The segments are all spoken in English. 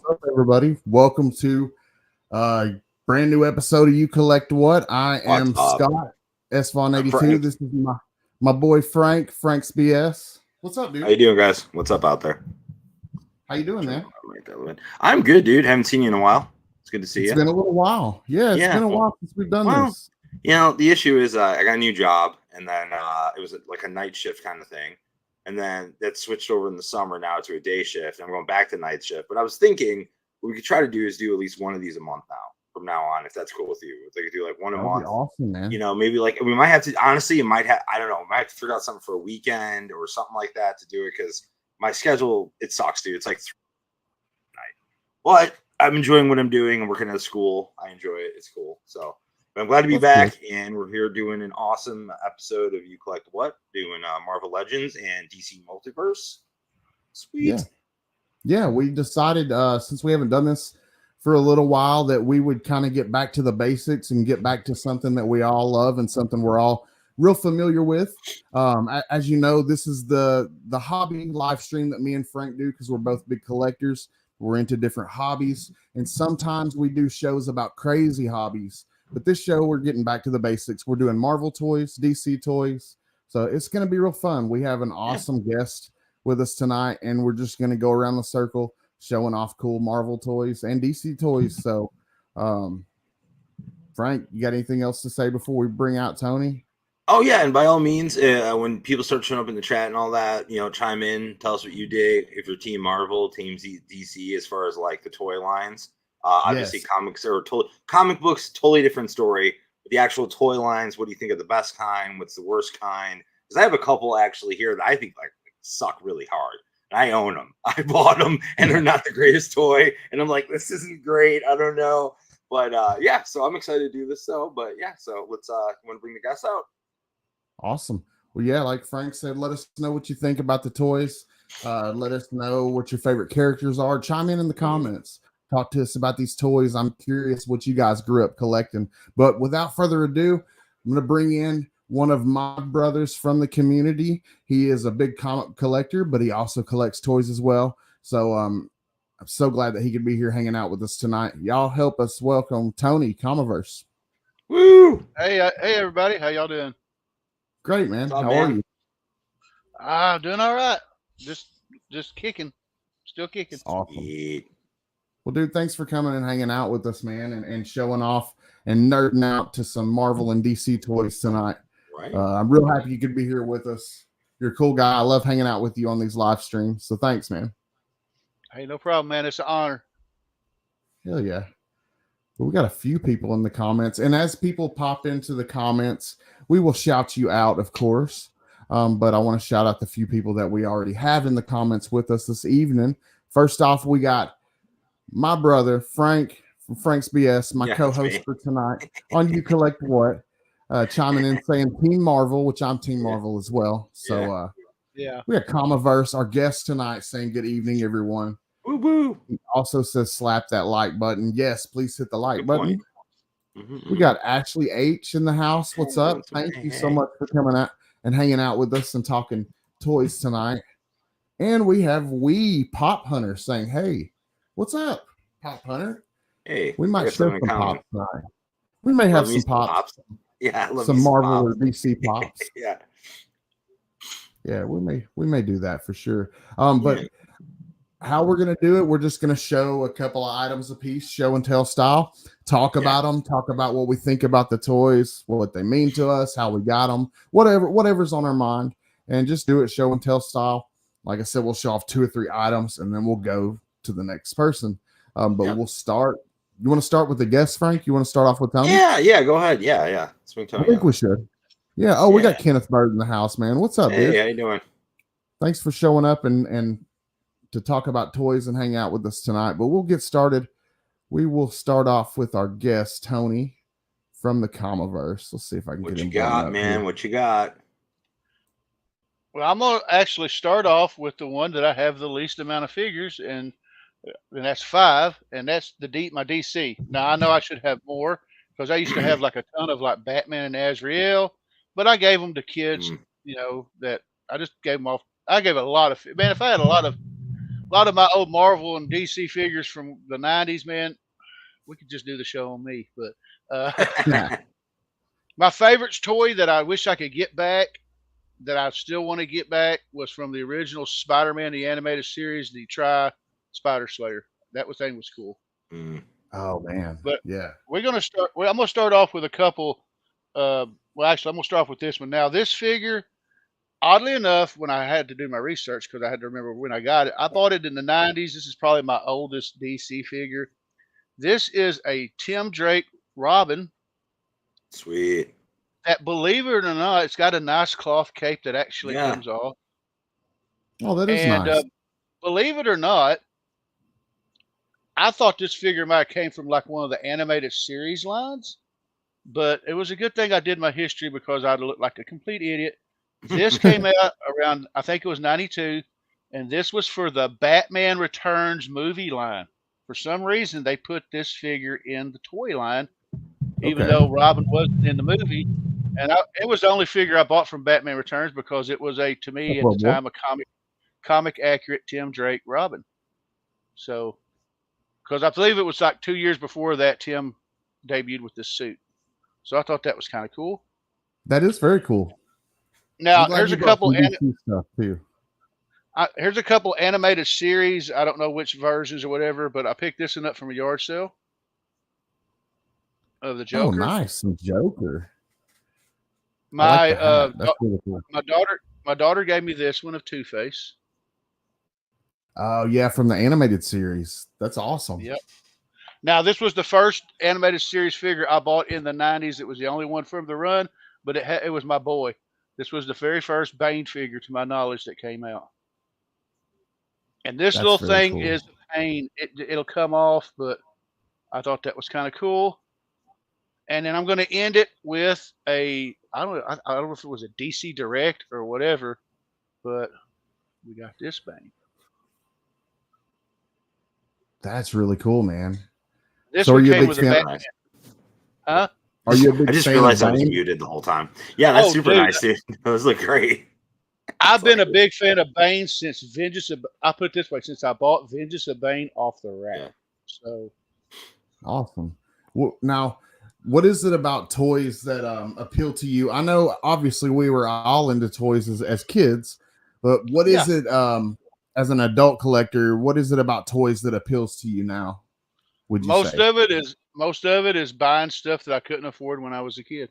up, everybody? Welcome to a brand new episode of You Collect What? I What's am up? Scott S Von I'm 82. Frank. This is my boy Frank's BS. What's up, How dude? you doing, guys? What's up out there? How you doing, man? I'm good, dude. Haven't seen you in a while. It's good to see It's you. been a little while. Yeah, it's been a while since we've done this. The issue is I got a new job, and then it was like a night shift kind of thing, and then that switched over in the summer now to a day shift. I'm going back to night shift, but I was thinking what we could try to do is do at least one of these a month now from now on, if that's cool with you. If they could do like one a That'd month, be awesome, man. Maybe like we might have to. Honestly, it might have. I don't know. Might have to figure out something for a weekend or something like that to do it because my schedule sucks, dude. It's like 3 night, but I'm enjoying what I'm doing. I'm working at a school. I enjoy it. It's cool. So but I'm glad to be back, and we're here doing an awesome episode of You Collect What, doing Marvel Legends and DC Multiverse. Sweet. Yeah, we decided since we haven't done this for a little while that we would kind of get back to the basics and get back to something that we all love and something we're all real familiar with. As you know, this is the hobby live stream that me and Frank do because we're both big collectors. We're into different hobbies, and sometimes we do shows about crazy hobbies. But this show, we're getting back to the basics. We're doing Marvel toys, DC toys. So it's going to be real fun. We have an awesome guest with us tonight, and we're just going to go around the circle showing off cool Marvel toys and DC toys. So, Frank, you got anything else to say before we bring out Tony? Oh yeah, and by all means, when people start showing up in the chat and all that, chime in, tell us what you dig. If you're Team Marvel, Team DC, as far as like the toy lines, obviously comics or comic books, totally different story. But the actual toy lines, what do you think of the best kind? What's the worst kind? Because I have a couple actually here that I think like suck really hard. And I own them. I bought them, and they're not the greatest toy. And I'm like, this isn't great. I don't know, but so I'm excited to do this though. But yeah, so let's want to bring the guests out. Awesome. Well, yeah, like Frank said, let us know what you think about the toys. Let us know what your favorite characters are. Chime in the comments. Talk to us about these toys. I'm curious what you guys grew up collecting. But without further ado, I'm going to bring in one of my brothers from the community. He is a big comic collector, but he also collects toys as well. So I'm so glad that he could be here hanging out with us tonight. Y'all help us welcome Tony, Comiverse. Woo! Hey, everybody. How y'all doing? Great, man. How are you? Doing all right. Just kicking. Still kicking. Awesome. Well, dude, thanks for coming and hanging out with us, man, and showing off and nerding out to some Marvel and DC toys tonight. Right. I'm real happy you could be here with us. You're a cool guy. I love hanging out with you on these live streams. So thanks, man. Hey, no problem, man. It's an honor. Hell yeah. Well, we got a few people in the comments, and as people pop into the comments, we will shout you out, of course. But I want to shout out the few people that we already have in the comments with us this evening. First off, we got my brother, Frank, from Frank's BS, my co-host for tonight on You Collect What, chiming in saying Team Marvel, which I'm Team Marvel as well. So we got Comiverse, our guest tonight, saying good evening, everyone. Woo woo. He also says slap that like button. Yes, please hit the like button. We got Ashley H in the house. What's up? Thank you so much for coming out and hanging out with us and talking toys tonight. And we have Pop Hunter saying, hey, what's up, Pop Hunter? Hey, we might share some pops tonight. We may have some pops. Yeah, some Marvel or DC pops. Yeah, we may do that for sure. But how we're going to do it, we're just going to show a couple of items a piece, show and tell style, talk about them, talk about what we think about the toys, what they mean to us, how we got them, whatever's on our mind, and just do it show and tell style. Like I said, we'll show off 2 or 3 items, and then we'll go to the next person. We'll start. You want to start with the guest, Frank? You want to start off with Tony? Yeah, go ahead. Yeah. I think we should. Yeah. We got Kenneth Bird in the house, man. What's up, dude? Hey, how you doing? Thanks for showing up and to talk about toys and hang out with us tonight. But we'll get started. We will start off with our guest, Tony, from the Comiverse. Let's see if I can get him. What you got, man? Here. What you got? Well, I'm going to actually start off with the one that I have the least amount of figures, and that's 5, and that's my DC. Now, I know I should have more because I used to have like a ton of like Batman and Azrael, but I gave them to kids, that I just gave them off. I gave a lot of, man, if I had a lot of a lot of my old Marvel and DC figures from the '90s, man. We could just do the show on me, but Yeah. my favorite toy that I wish I could get back, that I still want to get back, was from the original Spider-Man, the animated series, the Tri Spider Slayer. That thing was cool. Mm. Oh man. But Yeah. we're gonna start. Well, I'm gonna start off with a couple. Well, actually, I'm gonna start off with this one. Now, this figure, oddly enough, when I had to do my research because I had to remember when I got it, I bought it in the '90s. This is probably my oldest DC figure. This is a Tim Drake Robin. Sweet. That, believe it or not, it's got a nice cloth cape that actually Yeah. comes off. Oh, that is And nice. believe it or not, I thought this figure might have came from like one of the animated series lines, but it was a good thing I did my history because I'd look like a complete idiot. This came out around, I think it was '92, and this was for the Batman Returns movie line. For some reason, they put this figure in the toy line, even Okay. though Robin wasn't in the movie. And it was the only figure I bought from Batman Returns because it was to me at the time, a comic accurate Tim Drake Robin. So, because I believe it was like 2 years before that Tim debuted with this suit. So I thought that was kind of cool. That is very cool. Now, here's a couple. Stuff too. Here's a couple animated series. I don't know which versions or whatever, but I picked this one up from a yard sale of the Joker. Oh, nice, some Joker. My like that's really cool. my daughter gave me this one of Two-Face. Oh yeah, from the animated series. That's awesome. Yep. Now, this was the first animated series figure I bought in the '90s. It was the only one from the run, but it was my boy. This was the very first Bane figure, to my knowledge, that came out. And this little thing is a pain. It'll come off, but I thought that was kind of cool. And then I'm going to end it with I don't know if it was a DC Direct or whatever, but we got this Bane. That's really cool, man. This so one are you came a big with fan? a Batman. Huh? Are you a big I just fan realized I of was Bane? muted the whole time. Yeah, that's super nice, dude. Those look great. I've been a big fan of Bane since Vengeance of, I put it this way, since I bought Vengeance of Bane off the rack. Yeah. So awesome. Well, now, what is it about toys that appeal to you? I know obviously we were all into toys as kids, but what is it as an adult collector? What is it about toys that appeals to you now? Would you most say? of it is buying stuff that I couldn't afford when I was a kid.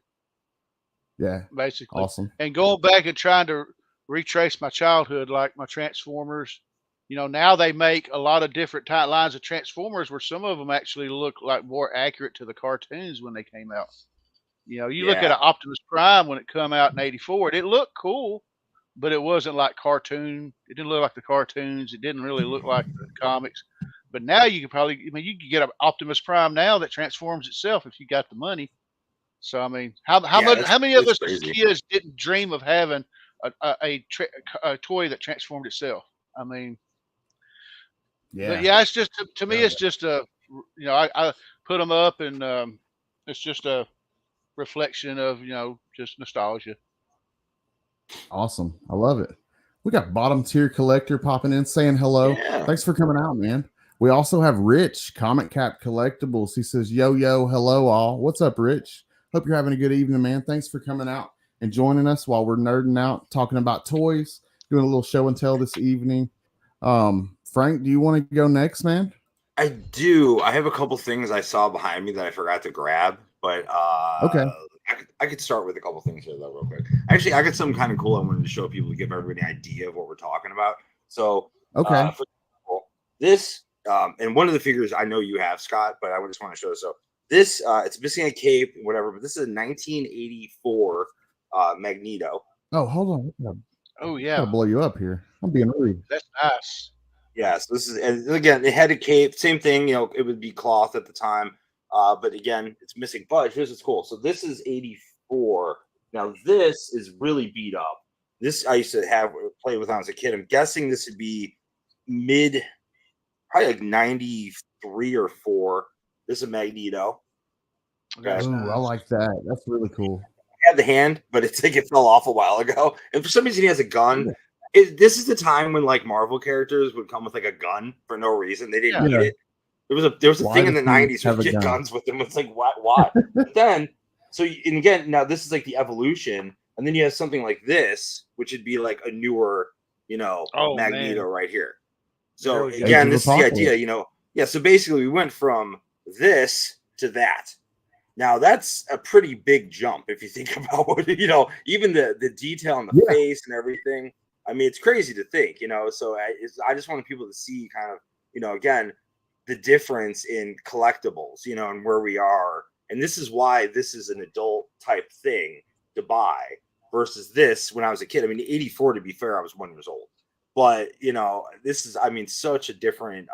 Yeah. Basically. Awesome. And going back and trying to retrace my childhood, like my Transformers. Now they make a lot of different lines of Transformers where some of them actually look like more accurate to the cartoons when they came out. You look at an Optimus Prime when it come out in '84, it looked cool, but it wasn't like cartoon. It didn't look like the cartoons. It didn't really look like the comics. But now you could probably, you could get an Optimus Prime now that transforms itself if you got the money. So how many of us as kids didn't dream of having a toy that transformed itself? But yeah, it's just to me, it's just I put them up, and it's just a reflection of just nostalgia. Awesome, I love it. We got Bottom Tier Collector popping in saying hello. Yeah. Thanks for coming out, man. We also have Rich, Comic Cap Collectibles. He says, yo, hello all. What's up, Rich? Hope you're having a good evening, man. Thanks for coming out and joining us while we're nerding out, talking about toys, doing a little show and tell this evening. Frank, do you want to go next, man? I do. I have a couple things I saw behind me that I forgot to grab, but okay. I could start with a couple things here, though, real quick. Actually, I got something kind of cool I wanted to show people to give everybody an idea of what we're talking about. So, okay. For example, this, and one of the figures I know you have, Scott, but I just want to show this. So, this, it's missing a cape, whatever, but this is a 1984 Magneto. Oh, hold on. Oh, yeah. I'm gonna blow you up here. I'm being rude. That's nice. Yeah, so this is, and again, it had a cape, same thing, it would be cloth at the time. But again, it's missing. But here's what's cool. So this is 84. Now this is really beat up. This I used to play with when I was a kid. I'm guessing this would be probably like 93 or 4. This is a Magneto. Okay. Ooh, I like that. That's really cool. I had the hand, but it's like it fell off a while ago. And for some reason, he has a gun. this is the time when like Marvel characters would come with like a gun for no reason. They didn't need it. There was a thing in the 90s where you get guns with them. It's like, why? But then, and again, now this is like the evolution. And then you have something like this, which would be like a newer, Magneto right here. So again, this is the idea, so basically we went from this to that. Now that's a pretty big jump if you think about what, even the detail on the face and everything. I mean, it's crazy to think, so I just wanted people to see kind of, again, the difference in collectibles, and where we are. And this is why this is an adult type thing to buy versus this when I was a kid. I mean, 84, to be fair, I was 1 year old. But, this is, I mean, such a different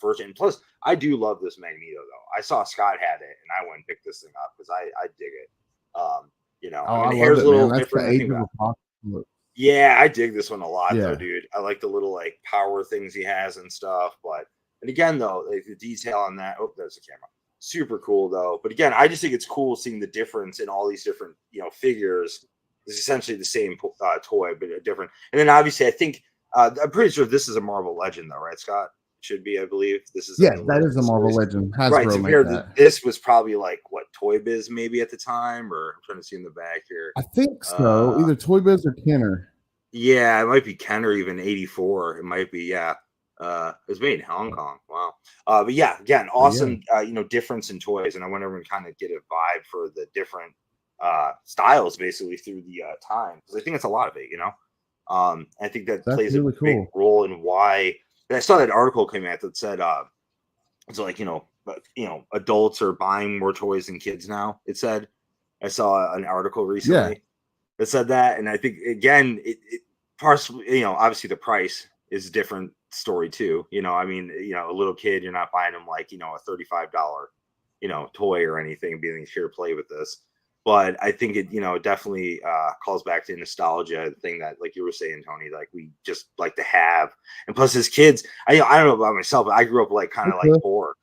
version. Plus, I do love this Magneto, though. I saw Scott had it, and I went and picked this thing up because I dig it. I mean, the hair's a little different. Yeah, I dig this one a lot, though, dude. I like the little, like, power things he has and stuff. And again, though, like, the detail on that. Oh, there's the camera. Super cool, though. But again, I just think it's cool seeing the difference in all these different, figures. It's essentially the same toy, but a different. And then, obviously, I think I'm pretty sure this is a Marvel Legend, though, right, Scott? Should be, I believe. This is that is a Marvel Legend. Hasbro right, compared to this was probably like what, Toy Biz maybe at the time, or I'm trying to see in the back here. I think so. Either Toy Biz or Kenner. Yeah, it might be Kenner, even 84. It might be, It was made in Hong Kong. Wow. But yeah, again, awesome difference in toys, and I want everyone to kind of get a vibe for the different styles basically through the time, because I think it's a lot of it, I think that's plays really a big role in why. And I saw that article came out that said it's like adults are buying more toys than kids now. It said, I saw an article recently that said that, and I think again it partially, obviously the price is a different story too. I mean, a little kid, you're not buying them like a $35 toy or anything and being here to play with this. But I think it, definitely calls back to nostalgia thing that, like you were saying, Tony, like we just like to have. And plus, as kids, I don't know about myself, but I grew up like kind of like poor.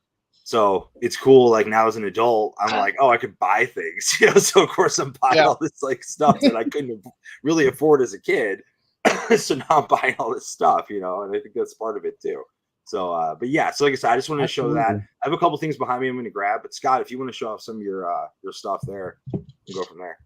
So it's cool. Like now as an adult, I'm like, oh, I could buy things. So of course I'm buying all this like stuff that I couldn't really afford as a kid. So now I'm buying all this stuff, and I think that's part of it too. So, but yeah, so like I said, I just wanted to show that. I have a couple things behind me I'm going to grab, but Scott, if you want to show off some of your stuff there, we'll go from there.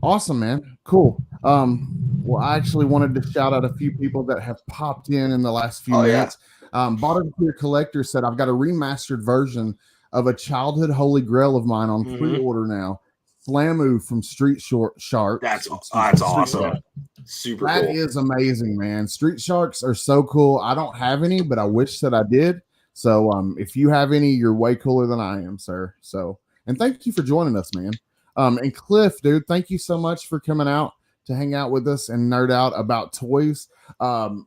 Awesome, man. Cool. Well, I actually wanted to shout out a few people that have popped in the last few minutes. Bottom Tier Collector said, I've got a remastered version of a childhood holy grail of mine on pre-order now. Flamu from Street Sharks. That's awesome. Super cool. That is amazing, man. Street Sharks are so cool. I don't have any, but I wish that I did. So if you have any, you're way cooler than I am, sir. So, and thank you for joining us, man. And Cliff, dude, thank you so much for coming out to hang out with us and nerd out about toys. I'm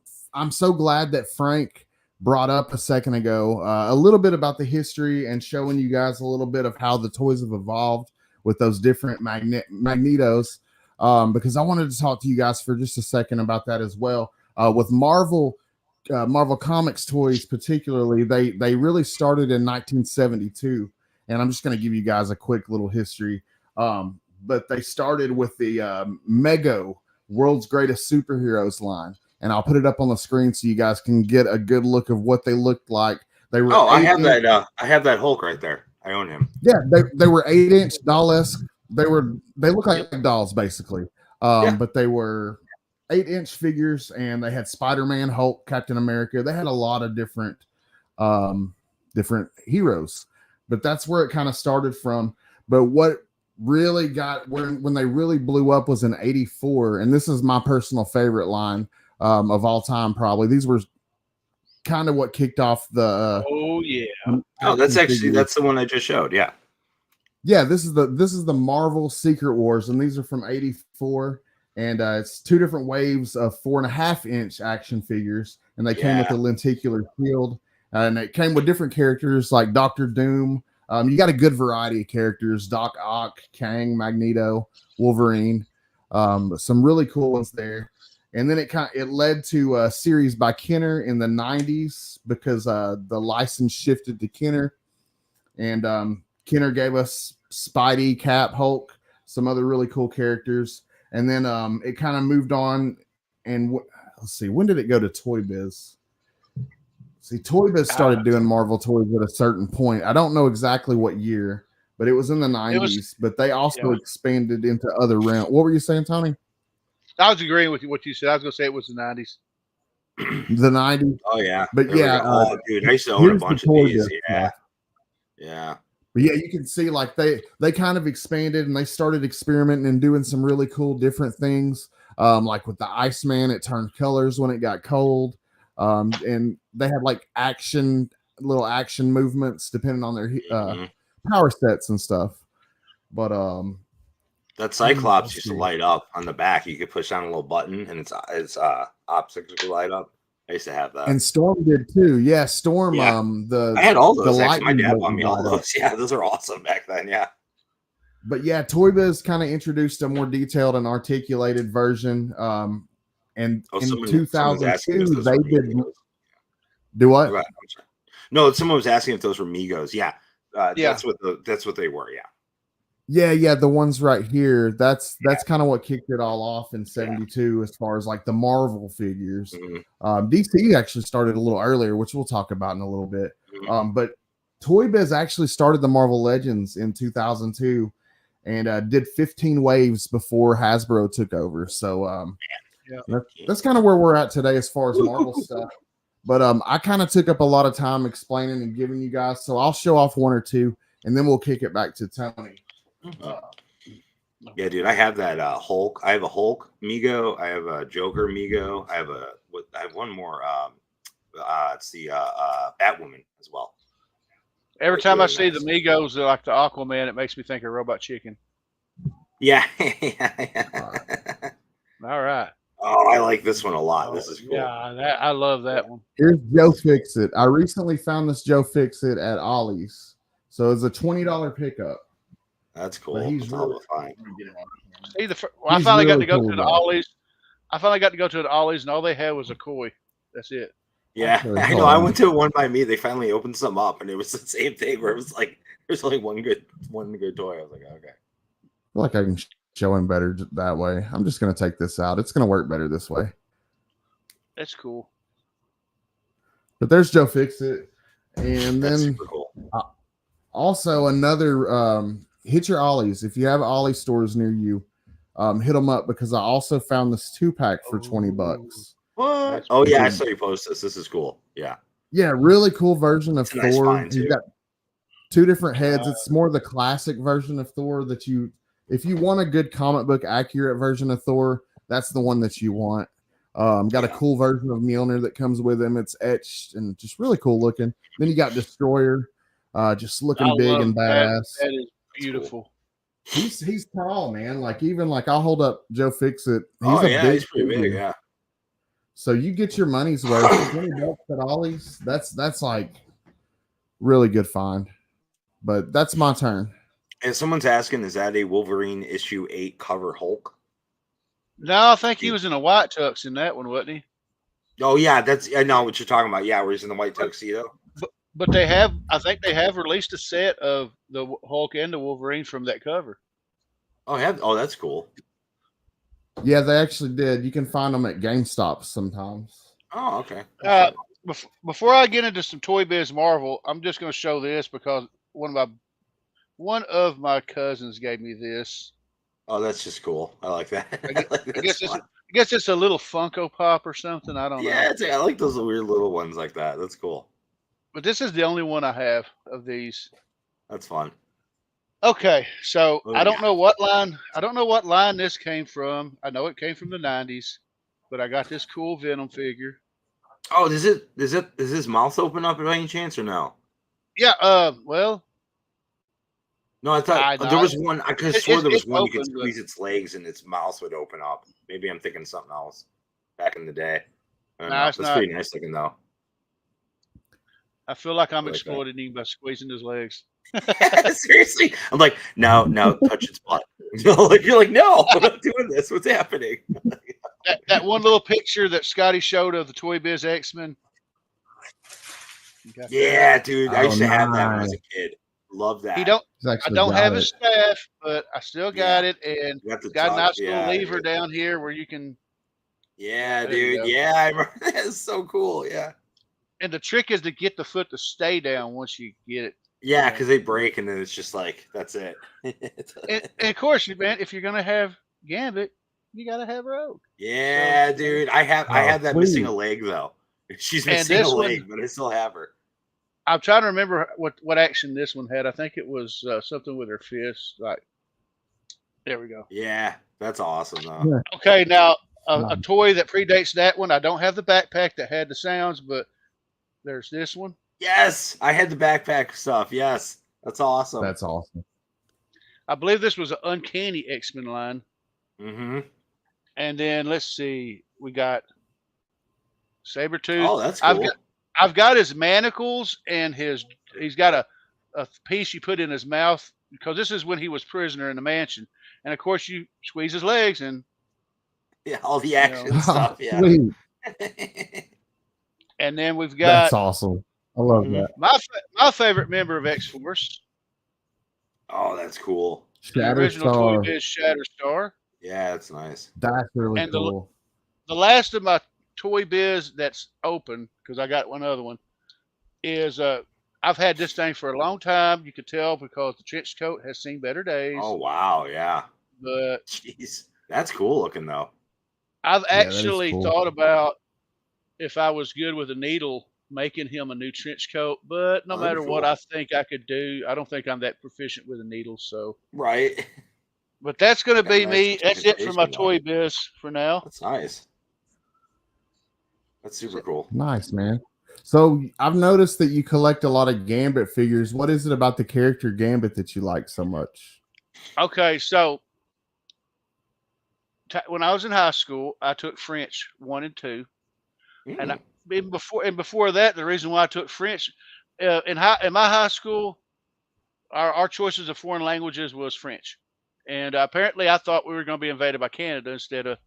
so glad that Frank brought up a second ago a little bit about the history and showing you guys a little bit of how the toys have evolved with those different Magnetos, because I wanted to talk to you guys for just a second about that as well. With Marvel Comics toys particularly, they really started in 1972, and I'm just going to give you guys a quick little history. But they started with the Mego World's Greatest Superheroes line, and I'll put it up on the screen so you guys can get a good look of what they looked like. They were I have that Hulk right there. I own him. Yeah, they were 8-inch doll-esque. They look like dolls basically. But they were 8-inch figures, and they had Spider-Man, Hulk, Captain America. They had a lot of different heroes. But that's where it kind of started from. But what really got when they really blew up was in 84, and this is my personal favorite line of all time probably. These were kind of what kicked off the that's the one I just showed. This is the Marvel Secret Wars, and these are from 84, and it's two different waves of 4.5-inch action figures, and they came with a lenticular shield, and it came with different characters like Doctor Doom. You got a good variety of characters: Doc Ock, Kang, Magneto, Wolverine, some really cool ones there. And then it led to a series by Kenner in the 90s because the license shifted to Kenner. And Kenner gave us Spidey, Cap, Hulk, some other really cool characters. And then it kind of moved on and let's see, when did it go to Toy Biz? See, Toy Biz started doing Marvel toys at a certain point. I don't know exactly what year, but it was in the 90s. But they also expanded into other realms. What were you saying, Tony? I was agreeing with what you said. I was going to say it was the 90s. The 90s. Oh yeah, but yeah, dude, I used to own a bunch of these. Yeah. But yeah, you can see like they kind of expanded and they started experimenting and doing some really cool different things. Like with the Iceman, it turned colors when it got cold. And they had like little action movements depending on their power sets and stuff. But that Cyclops used to light up on the back. You could push down a little button and its optics would light up. I used to have that. And Storm did too. Yeah, Storm. Yeah. I had all those. Actually, my dad bought me all those. Yeah, those are awesome back then. Yeah. But yeah, Toy Biz kind of introduced a more detailed and articulated version. And in 2002, they did. Do what? I'm sorry. No, someone was asking if those were Migos. Yeah, that's what they were. Yeah, the ones right here. That's kind of what kicked it all off in '72, as far as like the Marvel figures. DC actually started a little earlier, which we'll talk about in a little bit. But Toy Biz actually started the Marvel Legends in 2002, and did 15 waves before Hasbro took over. So that's kind of where we're at today as far as Marvel stuff. But I kind of took up a lot of time explaining and giving you guys, so I'll show off one or two, and then we'll kick it back to Tony. Yeah, dude, I have that Hulk. I have a Hulk Migo. I have a Joker Migo. I have one more. It's the Batwoman as well. Every time I see the Migos, like the Aquaman, it makes me think of Robot Chicken. Yeah. All right. Oh, I like this one a lot. This is cool. Yeah, I love that one. Here's Joe Fix-It. I recently found this Joe Fix-It at Ollie's, so it's a $20 pickup. That's cool. He's really fine. I finally got to go to the Ollie's. I finally got to go to the Ollie's, and all they had was a koi. That's it. Yeah, I know. I went to one by me. They finally opened some up, and it was the same thing where it was like there's only one good toy. I was like, okay. I feel like I can show him better that way. I'm just gonna take this out. It's gonna work better this way. That's cool. But there's Joe Fix-It, and then super cool. Also another. Hit your Ollie's if you have Ollie stores near you. Hit them up because I also found this 2-pack for $20. What? Oh yeah, I saw you post this. This is cool. Yeah, really cool version of Thor. Nice He's got 2 different heads. It's more the classic version of Thor that if you want a good comic book accurate version of Thor, that's the one that you want. Got a cool version of Mjolnir that comes with him. It's etched and just really cool looking. Then you got Destroyer, just looking big and badass. That is beautiful. He's tall, man. Like I'll hold up Joe Fix-It. He's pretty big. Yeah. So you get your money's worth. $20 at Ollie's. That's like really good find. But that's my turn. And someone's asking, is that a Wolverine issue 8 cover Hulk? No, I think he was in a white tux in that one, wasn't he? Oh yeah, I know what you're talking about. Yeah, where he's in the white tuxedo. But I think they have released a set of the Hulk and the Wolverine from that cover. Oh, that's cool. Yeah, they actually did. You can find them at GameStop sometimes. Oh, okay. Before I get into some Toy Biz Marvel, I'm just going to show this because one of my cousins gave me this. Oh, that's just cool. I like that. I guess it's a little Funko Pop or something. I don't know. Yeah, I like those weird little ones like that. That's cool. But this is the only one I have of these. That's fun. Okay, so I don't know what line this came from. I know it came from the 90s, but I got this cool Venom figure. Oh, does his mouth open up by any chance or no? Yeah, well. No, I thought there was one. I could have swore there was one you could squeeze its legs and its mouth would open up. Maybe I'm thinking something else back in the day. That's pretty nice looking though. I feel like I'm exploiting him by squeezing his legs. Seriously, I'm like, no, touch its butt. You're like, no, I'm not doing this. What's happening? that one little picture that Scotty showed of the Toy Biz X-Men. Yeah, dude, I used to have that when I was a kid. Love that. I don't have his staff, but I still got it, and got a nice little lever down here where you can Yeah, There you dude. go. Yeah, I remember that. It's so cool. Yeah. And the trick is to get the foot to stay down once you get it. Yeah, because they break and then it's just like that's it. And of course, man, if you're gonna have Gambit, you gotta have Rogue. Yeah, So, dude. I have that missing a leg though. She's And missing a this one- leg, but I still have her. I'm trying to remember what action this one had. I think it was something with her fist. Like, there we go. Yeah, that's awesome though. Yeah. Okay, now a toy that predates that one. I don't have the backpack that had the sounds, but there's this one. Yes, I had the backpack stuff. Yes, that's awesome. That's awesome. I believe this was an Uncanny X-Men line. Mm-hmm. And then let's see, we got Sabretooth. Oh, that's cool. I've got his manacles and he's got a piece you put in his mouth because this is when he was prisoner in the mansion. And of course you squeeze his legs and yeah, all the action stuff. Yeah. And then we've got that's awesome. I love that. My favorite member of X-Force. Oh, that's cool. The original Toy Biz Shatterstar. Yeah, that's nice. That's really cool. The last of my Toy Biz that's open, because I got one other one, is I've had this thing for a long time. You could tell because the trench coat has seen better days. Oh wow, yeah. But jeez, that's cool looking though. I've actually thought about if I was good with a needle, making him a new trench coat. But no matter what I think I could do, I don't think I'm that proficient with a needle. So right. But that's going to be me. That's it for my Toy Biz for now. That's nice. That's super cool. Nice, man. So I've noticed that you collect a lot of Gambit figures. What is it about the character Gambit that you like so much? Okay, so when I was in high school, I took French 1 and 2, and before that, the reason why I took French in my high school, our choices of foreign languages was French, and apparently I thought we were going to be invaded by Canada instead of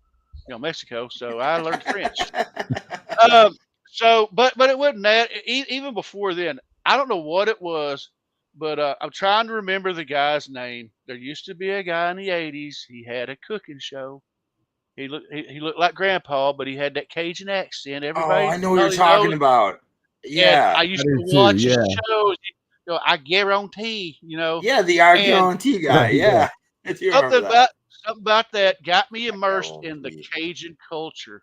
Mexico, so I learned French. But it wasn't that. Even before then, I don't know what it was, but I'm trying to remember the guy's name. There used to be a guy in the '80s. He had a cooking show. He looked like Grandpa, but he had that Cajun accent. Everybody, I know what you're talking about. Yeah, and I used to watch his shows. I guarantee, Yeah, the I guarantee guy. Yeah, something about that got me immersed in the Cajun culture,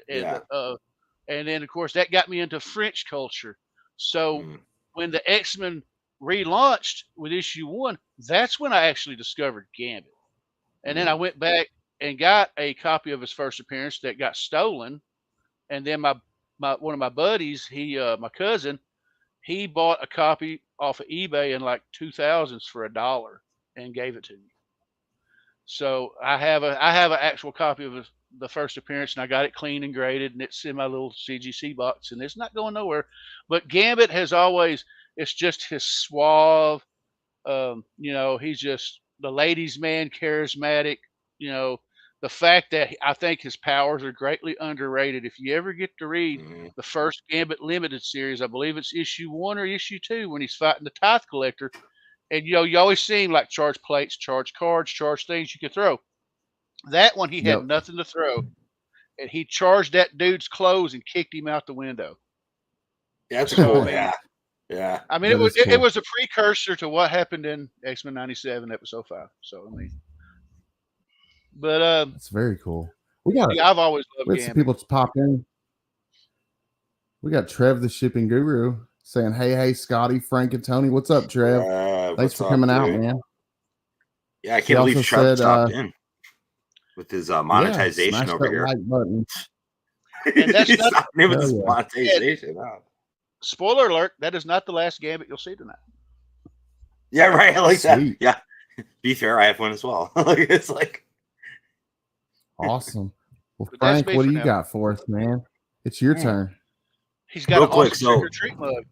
and then of course that got me into French culture. So when the X-Men relaunched with issue 1, that's when I actually discovered Gambit, and then I went back and got a copy of his first appearance that got stolen, and then my one of my buddies, my cousin, he bought a copy off of eBay in like 2000s for $1 and gave it to me. So I have an actual copy of the first appearance, and I got it clean and graded, and it's in my little CGC box, and it's not going nowhere. But Gambit has always, it's just his suave, he's just the ladies' man, charismatic, the fact that I think his powers are greatly underrated. If you ever get to read the first Gambit Limited series, I believe it's issue 1 or issue 2 when he's fighting the Tithe Collector. And, you always see him like charge plates, charge cards, charge things you could throw. That one, he had nothing to throw. And he charged that dude's clothes and kicked him out the window. That's cool, yeah. Yeah. I mean, it was a precursor to what happened in X-Men 97, episode 5. So, I mean. But it's very cool. I've always loved Gambit. Some people to pop in. We got Trev the shipping guru saying, hey, Scotty, Frank, and Tony. What's up, Trev? Thanks for coming out, man. Yeah, I can't believe Trev stopped in with his monetization over here. Like button. And that's not with his monetization. Spoiler alert, that is not the last Gambit you'll see tonight. Yeah, right. I like that. Yeah. Be fair, I have one as well. It's like awesome. Well, Frank, what do you got for us, man? It's your turn. He's got a quick trick mug.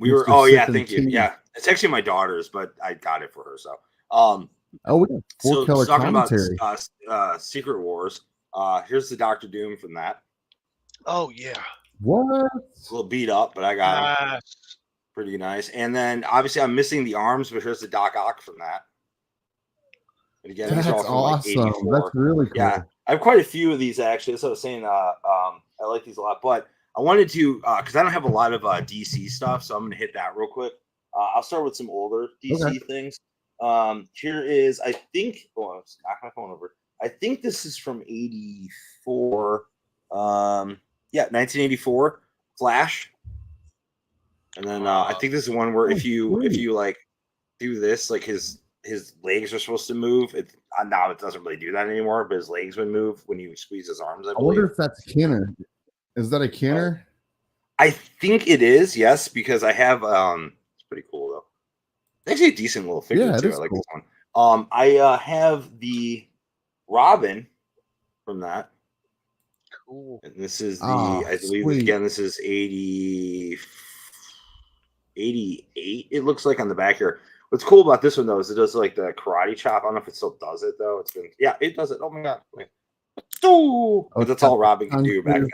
Thank you. Yeah, it's actually my daughter's, but I got it for her. So, we got full color commentary. About Secret Wars. Here's the Doctor Doom from that. Oh yeah. What? It's a little beat up, but I got him. Pretty nice. And then obviously I'm missing the arms, but here's the Doc Ock from that. And again, these are all That's from like awesome. 84. That's really cool. Yeah, I have quite a few of these actually. That's what I was saying. I like these a lot, but I wanted to because I don't have a lot of DC stuff, so I'm gonna hit that real quick. I'll start with some older DC things. Here is, I think. Oh, I was knock my phone over. I think this is from '84. Yeah, 1984. Flash. And then I think this is one where if you like do this, like his legs are supposed to move. Now it doesn't really do that anymore, but his legs would move when you squeeze his arms. I wonder if that's Kenner. Is that a Kenner? I think it is, yes, because I have it's pretty cool though. It's actually a decent little figure too. I like this one. I have the Robin from that. Cool. And this is the I believe again this is 88. It looks like on the back here. What's cool about this one though is it does like the karate chop. I don't know if it still does it though. It does it. Oh my god. But that's all Robin could do back then.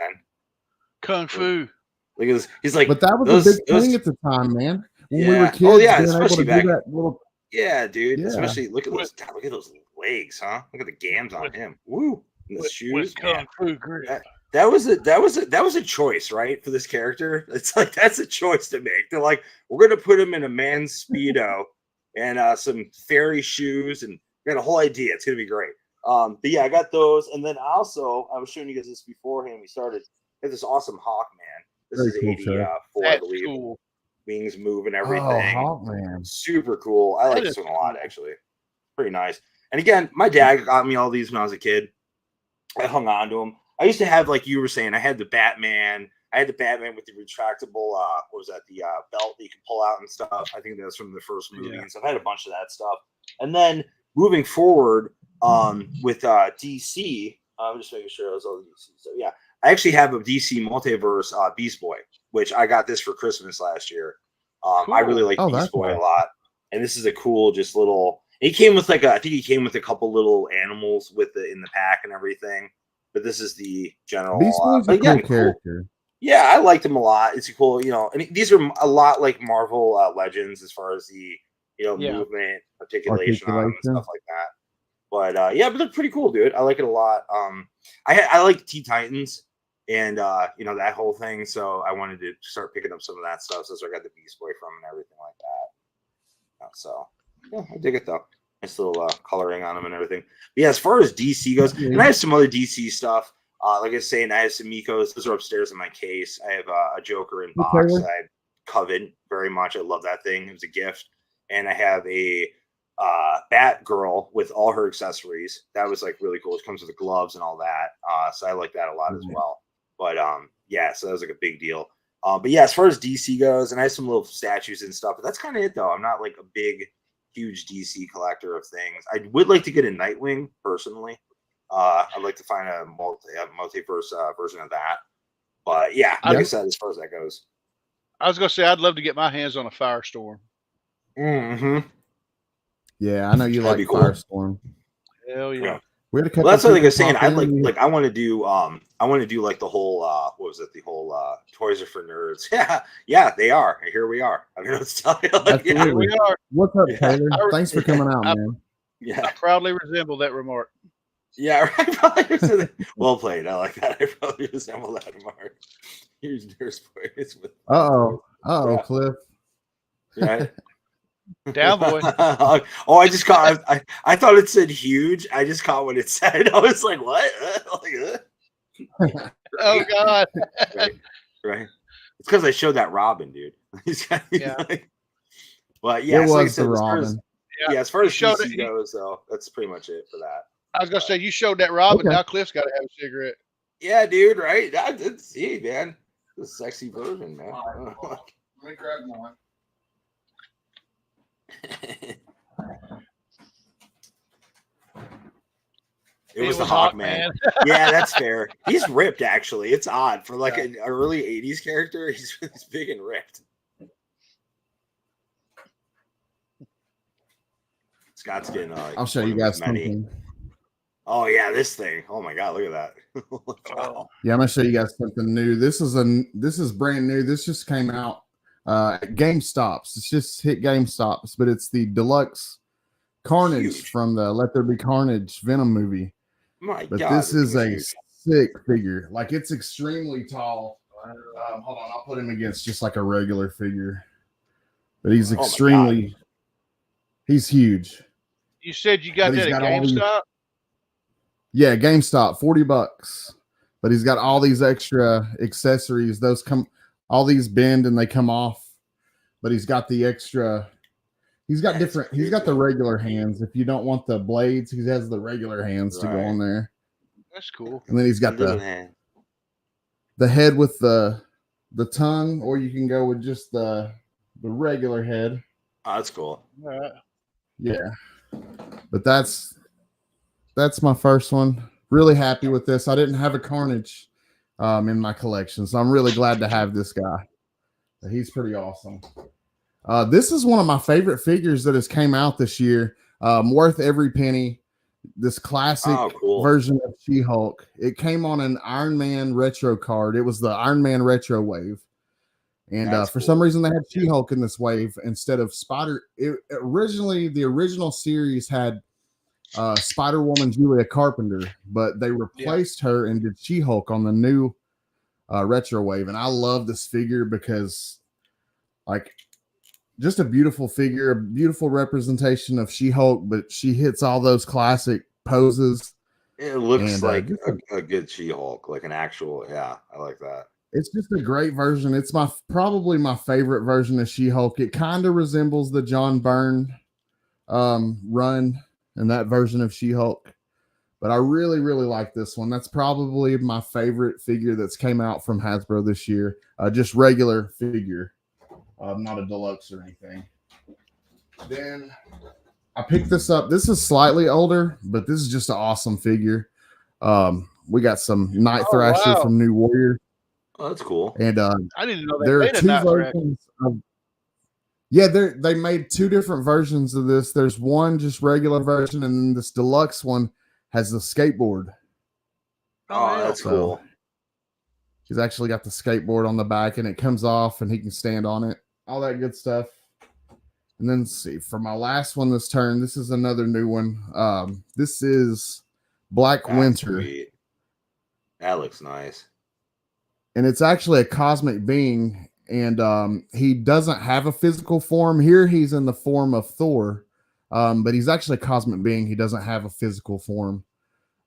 Kung Fu. Look at this. He's like, but that was a big thing at the time, man. When we were kids, oh yeah, especially back. Yeah, dude. Yeah. Especially look at those. God, look at those legs, huh? Look at the gams on him. Woo. And the shoes. With Kung Fu grip. That was a choice, right? For this character. It's like that's a choice to make. They're like, we're gonna put him in a man's Speedo and some fairy shoes, and we got a whole idea. It's gonna be great. But yeah, I got those, and then also I was showing you guys this beforehand. We started. I have this awesome Hawkman. This is 84, I believe. Cool. Wings move and everything. Oh, Hawkman. Super cool. I like this one a lot, actually. Pretty nice. And again, my dad got me all these when I was a kid. I hung on to them. I used to have, like you were saying, I had the Batman. I had the Batman with the retractable, what was that? The belt that you can pull out and stuff. I think that was from the first movie and stuff. I had a bunch of that stuff. And then moving forward with DC, I'm just making sure it was all DC. So yeah, I actually have a DC Multiverse Beast Boy, which I got this for Christmas last year. Cool. I really like Beast Boy a lot. And this is a cool, just little. He came with I think he came with a couple little animals in the pack and everything. But this is the general. Beast Boy's a cool character. Yeah, I liked him a lot. It's cool, and these are a lot like Marvel Legends as far as the movement, articulation on them and stuff like that. But but they're pretty cool, dude. I like it a lot. I like Teen Titans and that whole thing. So I wanted to start picking up some of that stuff. So that's where I got the Beast Boy from and everything like that. So yeah, I dig it though. Nice little coloring on them and everything. But yeah, as far as DC goes, and I have some other DC stuff. Like I was saying, I have some Mikos. Those are upstairs in my case. I have a Joker in box that I covet very much. I love that thing. It was a gift. And I have a Batgirl with all her accessories. That was like really cool. It comes with the gloves and all that. So I like that a lot as well. But so that was like a big deal. But yeah, as far as DC goes, and I have some little statues and stuff. But that's kind of it, though. I'm not like a big, huge DC collector of things. I would like to get a Nightwing personally. I'd like to find a multiverse version of that. But yeah, like I said, as far as that goes, I was gonna say I'd love to get my hands on a Firestorm. Mm-hmm. Yeah, I know you like Firestorm. Hell yeah. We had that's what I was saying. I I want to do like the whole what was it? The whole Toys Are for Nerds. Yeah, they are. And here we are. I mean, let's tell you. Here we are. What's up, Taylor? Thanks for coming out, man. Yeah, I proudly resemble that remark. Yeah, right. Well played. I like that. I probably resemble that remark. Here's Nurse Boys with. Cliff. Right. Down boy. I just caught. I thought it said huge. I just caught what it said. I was like, what? Oh God. Right. It's because I showed that Robin, dude. But yeah, it was like I said, the Robin. As far as DC goes, though, that's pretty much it for that. I was gonna say you showed that Robin. Okay. Now Cliff's got to have a cigarette. Yeah, dude. Right? I did see, man. The sexy version, man. Let me grab one. It was the Hawkman. Yeah, that's fair. He's ripped, actually. It's odd for like an early '80s character. He's big and ripped. Scott's getting. I'll show you guys something. Oh yeah, this thing. Oh my God, look at that. Wow. Yeah, I'm gonna show you guys something new. This is brand new. This just came out at GameStops. It's just hit GameStops, but it's the deluxe Carnage Huge. from the Let There Be Carnage Venom movie. My But God, this is a huge. sick figure. Like, it's extremely tall. Hold on, I'll put him against just like a regular figure. But he's extremely, he's huge. You said you got But he's that at got all these- GameStop? Yeah, GameStop, $40. But he's got all these extra accessories. Those come, all these bend and they come off. But he's got the extra. He's got different. He's got the regular hands. If you don't want the blades, he has the regular hands to go on there. That's cool. And then he's got the head with the tongue, or you can go with just the regular head. Oh, that's cool. All right. Yeah, but that's my first one. Really happy with this. I didn't have a Carnage in my collection, so I'm really glad to have this guy. He's pretty awesome. This is one of my favorite figures that has came out this year. Worth every penny. This classic version of She-Hulk. It came on an Iron Man retro card. It was the Iron Man retro wave. And for some reason, they had She-Hulk in this wave instead of Spider. Originally, the original series had Spider-Woman Julia Carpenter, but they replaced her and did She-Hulk on the new retro wave. And I love this figure because, like, just a beautiful figure, a beautiful representation of She-Hulk, but she hits all those classic poses. It looks like a good She-Hulk, like an actual. Yeah, I like that. It's just a great version. It's probably my favorite version of She-Hulk. It kind of resembles the John Byrne run and that version of She-Hulk, but I really, really like this one. That's probably my favorite figure that's came out from Hasbro this year. Just regular figure. Not a deluxe or anything. Then I picked this up. This is slightly older, but this is just an awesome figure. We got some Night Thrasher from New Warrior. Oh, that's cool. And I didn't know there are two versions of. Yeah, they made two different versions of this. There's one just regular version, and then this deluxe one has the skateboard. Oh, that's cool. He's actually got the skateboard on the back, and it comes off, and he can stand on it. All that good stuff. And then let's see, for my last one this turn, this is another new one. This is Black Winter. Sweet. That looks nice. And it's actually a cosmic being, and he doesn't have a physical form. Here he's in the form of Thor, but he's actually a cosmic being. He doesn't have a physical form.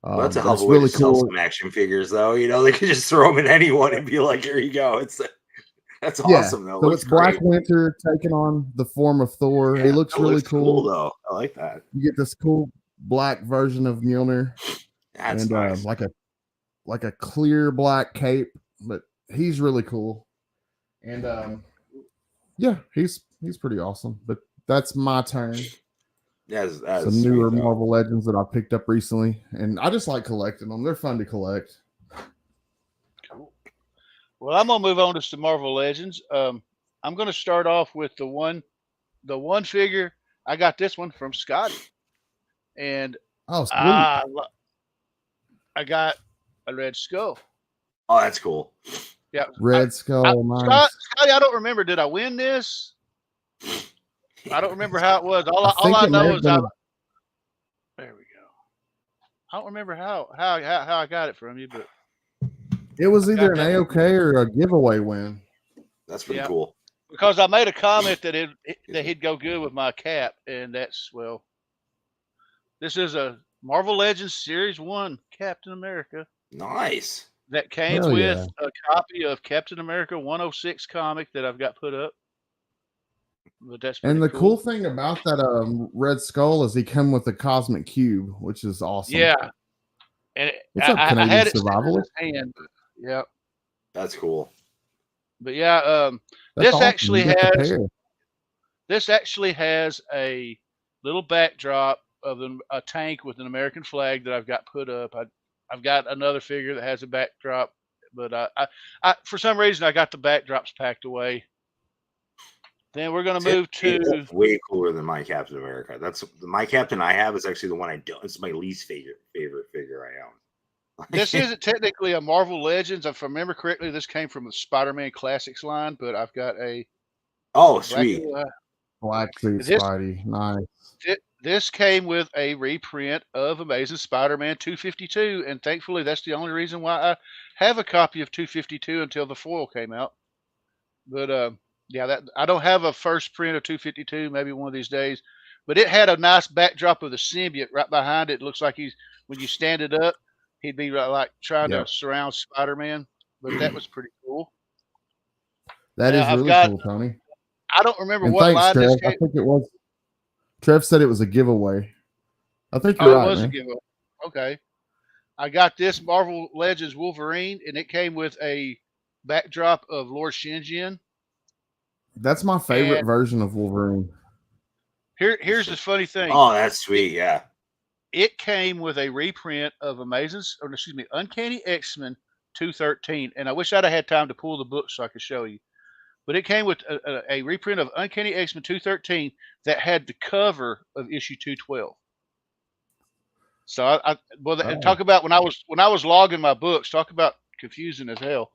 That's a hell of a way to sell some action figures, though. You know, they could just throw them in anyone and be like, "Here you go." That's awesome, though. So it's Black Winter taking on the form of Thor. Yeah, he looks really cool, though. I like that. You get this cool black version of Mjolnir. That's nice. Like a clear black cape, but he's really cool. And yeah, he's pretty awesome. But that's my turn. That's some newer Marvel Legends that I picked up recently, and I just like collecting them. They're fun to collect. Cool. Well, I'm gonna move on to some Marvel Legends. I'm gonna start off with the one figure. I got this one from Scotty, and I got a Red Skull. Oh, that's cool. Yeah, Red Skull. Nice. Scotty, I don't remember. Did I win this? I don't remember how it was. All I know is there we go. I don't remember how I got it from you, but it was either an AOK or a giveaway win. That's pretty cool. Because I made a comment that he'd go good with my cap, and this is a Marvel Legends Series 1 Captain America. Nice. That came with a copy of Captain America 106 comic that I've got put up. But that's and the cool thing about that Red Skull is he come with a cosmic cube, which is awesome. Yeah, and I had it in his hand. Yeah, that's cool. But yeah, this actually has a little backdrop of a tank with an American flag that I've got put up. I've got another figure that has a backdrop, but I for some reason I got the backdrops packed away. Then we're going to move to. That's way cooler than my Captain America. That's my Captain I have is actually the one I don't. It's my least favorite figure I own. This isn't technically a Marvel Legends. If I remember correctly, this came from the Spider-Man Classics line, but I've got a. Oh, sweet. Black suit Spidey. Nice. this came with a reprint of Amazing Spider-Man 252, and thankfully that's the only reason why I have a copy of 252 until the foil came out. But yeah, that I don't have a first print of 252. Maybe one of these days. But it had a nice backdrop of the symbiote right behind it. It looks like he's when you stand it up, he'd be like trying to Yep. surround Spider-Man. But that was pretty cool. That Now, is I've really got- cool, Tony. I don't remember And what thanks, line Trev. this I came. think it was. Trev said it was a giveaway. I think Oh, you're it right, was a man. giveaway. Okay. I got this Marvel Legends Wolverine, and it came with a backdrop of Lord Shinjin. That's my favorite And- version of Wolverine. Here's the funny thing. Oh, that's sweet. Yeah. It came with a reprint of Uncanny X-Men 213, and I wish I'd have had time to pull the book so I could show you. But it came with a reprint of Uncanny X-Men 213 that had the cover of issue 212. So talk about when I was logging my books. Talk about confusing as hell.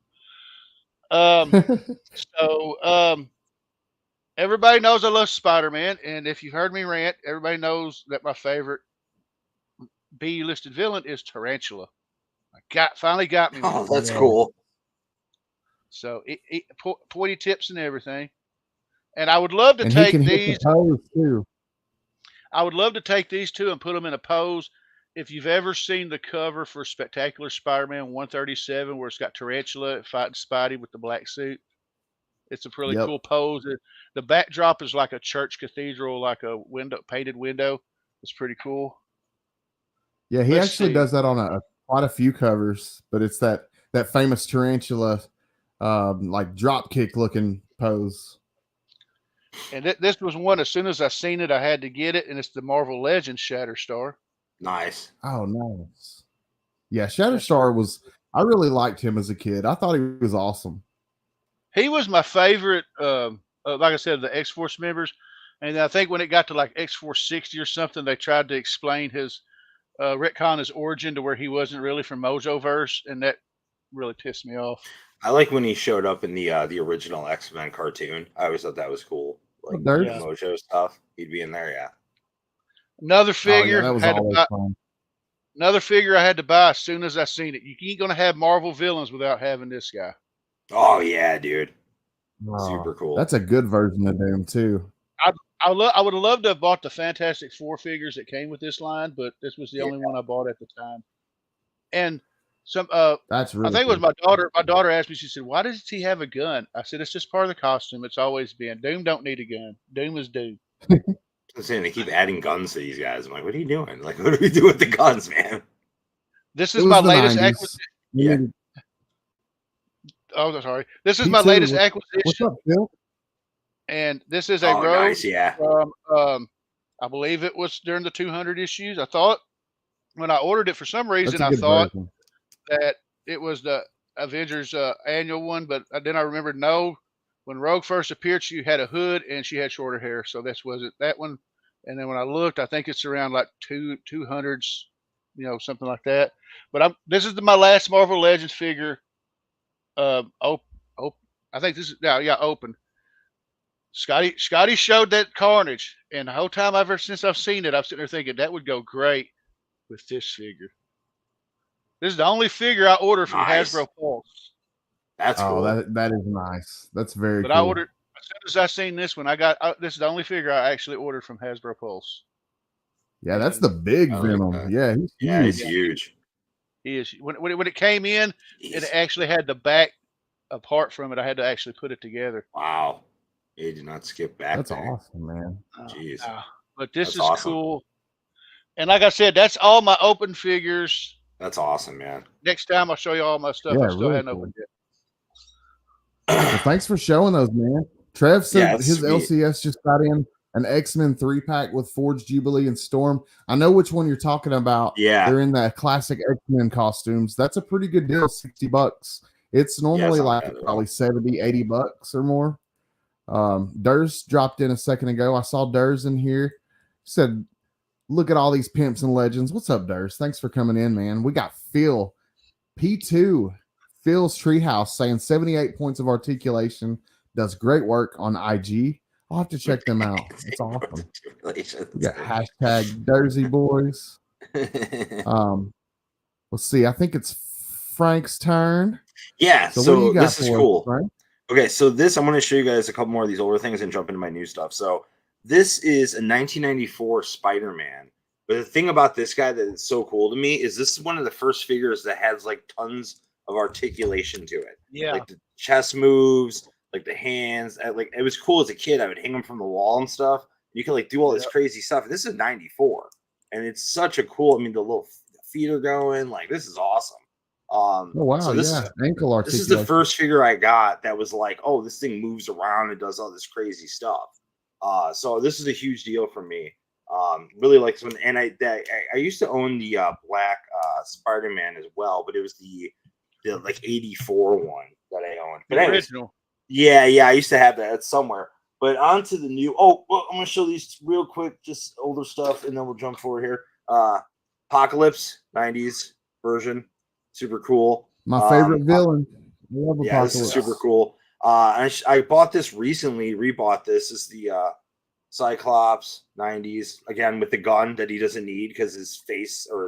Everybody knows I love Spider-Man, and if you've heard me rant, everybody knows that my favorite B-listed villain is Tarantula. Finally got me. Oh, one. that's cool. So pointy tips and everything. And I would love to And take he can these. hit the pose too. I would love to take these two and put them in a pose. If you've ever seen the cover for Spectacular Spider-Man 137, where it's got Tarantula fighting Spidey with the black suit, it's a really cool pose. The backdrop is like a church cathedral, like a painted window. It's pretty cool. Yeah, he Let's actually see. does that on quite a few covers, but it's that famous Tarantula like drop kick looking pose. And this was one, as soon as I seen it, I had to get it, and it's the Marvel Legends Shatterstar. Nice. Oh, nice. Yeah, Shatterstar I really liked him as a kid. I thought he was awesome. He was my favorite, like I said, the X-Force members. And I think when it got to like X-Force 60 or something, they tried to explain his retcon his origin to where he wasn't really from Mojoverse, and that really pissed me off. I like when he showed up in the original X-Men cartoon. I always thought that was cool. Like the Mojo stuff. He'd be in there, yeah. Another figure that was fun. Another figure I had to buy as soon as I seen it. You ain't gonna have Marvel villains without having this guy. Oh yeah, dude. Oh, super cool. That's a good version of them too. I would have loved to have bought the Fantastic Four figures that came with this line, but this was the only one I bought at the time. And that's really I think it was my daughter. My daughter asked me, she said, "Why does he have a gun?" I said, "It's just part of the costume. It's always been. Doom don't need a gun. Doom is Doom." I'm saying they keep adding guns to these guys. I'm like, what are you doing? Like, what do we do with the guns, man? This is my latest 90s. acquisition. Yeah. Oh, sorry. This is my latest acquisition. What's up, Phil? And this is a Rogue nice, yeah. from, I believe it was during the 200 issues. I thought when I ordered it, for some reason, I thought that it was the Avengers annual one, but then I remembered when Rogue first appeared, she had a hood and she had shorter hair, so this wasn't that one. And then when I looked, I think it's around like 200s, something like that. But this is my last Marvel Legends figure. I think this is open. Scotty showed that Carnage, and the whole time since I've seen it, I'm sitting there thinking that would go great with this figure. This is the only figure I ordered from Hasbro Pulse. That's cool. That is nice. That's very cool. I ordered, as soon as I seen this one, this is the only figure I actually ordered from Hasbro Pulse. Yeah, that's the big Venom. Yeah, he's huge. He is. When it came in, it actually had the back apart from it. I had to actually put it together. Wow. He did not skip back. That's there. Awesome, man. Jeez. But this is awesome. Cool. And like I said, that's all my open figures. That's awesome, man. Next time I'll show you all my stuff. I still hadn't opened yet. Well, thanks for showing those, man. Trev said his LCS just got in an X-Men 3-pack with Forge, Jubilee, and Storm. I know which one you're talking about. Yeah. They're in the classic X-Men costumes. That's a pretty good deal, $60. It's normally probably $70, $80 or more. Durs dropped in a second ago. I saw Durs in here. Said, look at all these pimps and legends. What's up, Durs? Thanks for coming in, man. We got Phil P2, Phil's Treehouse, saying 78 points of articulation, does great work on IG. I'll have to check them out. It's awesome. Relations. We got hashtag Dersey Boys. Let's see. I think it's Frank's turn. Yeah. So what do you got this is for us, cool. Frank? Okay, so this I'm going to show you guys a couple more of these older things and jump into my new stuff. So this is a 1994 Spider-Man. But the thing about this guy that is so cool to me is this is one of the first figures that has like tons of articulation to it. Yeah. Like the chest moves, like the hands. Like it was cool as a kid. I would hang them from the wall and stuff. You can like do all this crazy stuff. And this is 94. And it's such a cool, I mean, the little feet are going. Like this is awesome. Oh wow, so this is ankle articulation. This is the first figure I got that was like, oh, this thing moves around and does all this crazy stuff. So this is a huge deal for me. Really like this one, and I used to own the black Spider-Man as well, but it was the like 84 one that I owned. But anyways, original. Yeah, I used to have that. It's somewhere. But on to the new. Oh, well, I'm gonna show these real quick, just older stuff, and then we'll jump forward here. Apocalypse 90s version. Super cool. My favorite villain. I love Apocalypse. This is super cool. I bought this recently, rebought this. This is the Cyclops 90s, again with the gun that he doesn't need because his face or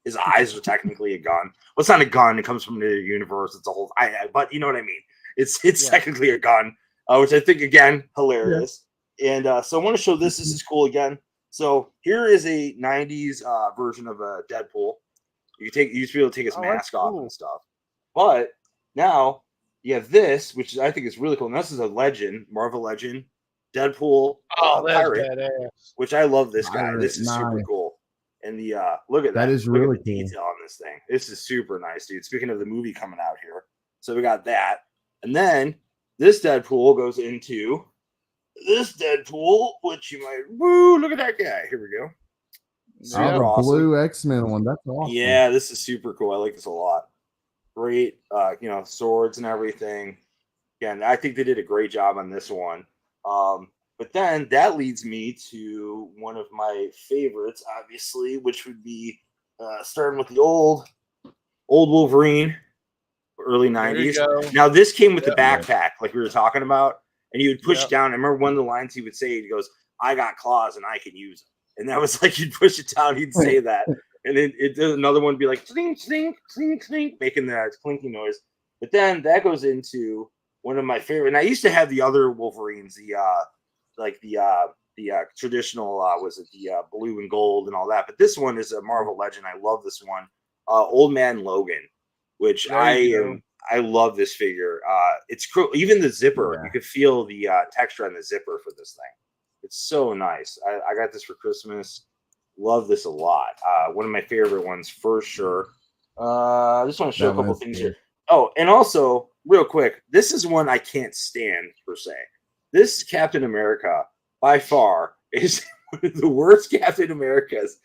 his eyes are technically a gun. Well, it's not a gun, it comes from the universe. It's a whole but you know what I mean. It's technically a gun, which I think again hilarious. Yeah. And so I want to show this. This is cool again. So here is a 90s version of a Deadpool. You used to be able to take his mask off and stuff. But now you have this, which I think is really cool. And this is a legend, Marvel legend, Deadpool pirate, badass. Which I love this guy. This is super cool. And the look at that. That is really cool. Detail on this thing. This is super nice, dude. Speaking of the movie coming out here. So we got that. And then this Deadpool goes into this Deadpool, which you might look at that guy. Here we go. Super awesome. Blue X-Men one. That's awesome. Yeah, this is super cool. I like this a lot. Great, swords and everything. Again, I think they did a great job on this one. But then that leads me to one of my favorites, obviously, which would be starting with the old Wolverine, early 90s. Now, this came with the backpack, like we were talking about, and you would push down. I remember one of the lines he would say, he goes, "I got claws and I can use them." And that was like, you'd push it down, he'd say that. And then another one would be like, clink, clink, clink, clink, making that clinking noise. But then that goes into one of my favorite. And I used to have the other Wolverines, the traditional, was it the blue and gold and all that. But this one is a Marvel legend. I love this one. Old Man Logan, which I love this figure. It's cool. Even the zipper, you could feel the texture on the zipper for this thing. It's so nice. I got this for Christmas. Love this a lot. One of my favorite ones for sure. I just want to show a couple things here. Oh, and also, real quick, this is one I can't stand per se. This Captain America, by far, is one of the worst Captain Americas.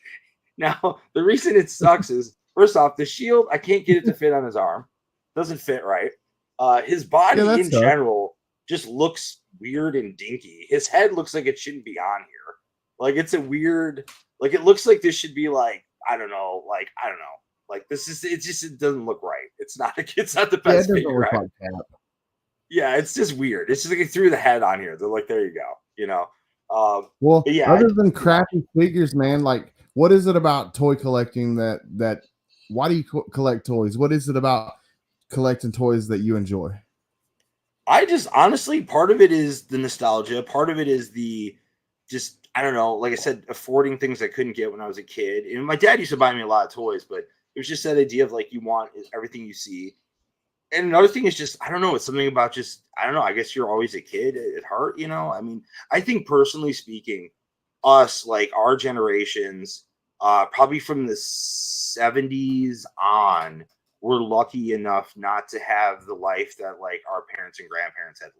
Now, the reason it sucks is, first off, the shield, I can't get it to fit on his arm. Doesn't fit right. His body in general just looks weird and dinky. His head looks like it shouldn't be on here. Like it's a weird, like it looks like this should be like, I don't know. Like this is, it doesn't look right. It's not the best figure, right? Like yeah, it's just weird. It's just like they threw the head on here. They're like, there you go, Well, yeah, other than crappy figures, man, like what is it about toy collecting that why do you collect toys? What is it about collecting toys that you enjoy? I just honestly, part of it is the nostalgia. Part of it is I don't know, like I said, affording things I couldn't get when I was a kid. And my dad used to buy me a lot of toys, but it was just that idea of like, you want everything you see. And another thing is just, I don't know, it's something about just, I don't know, I guess you're always a kid at heart, I mean, I think personally speaking, us, like our generations, probably from the 70s on, we're lucky enough not to have the life that like our parents and grandparents had.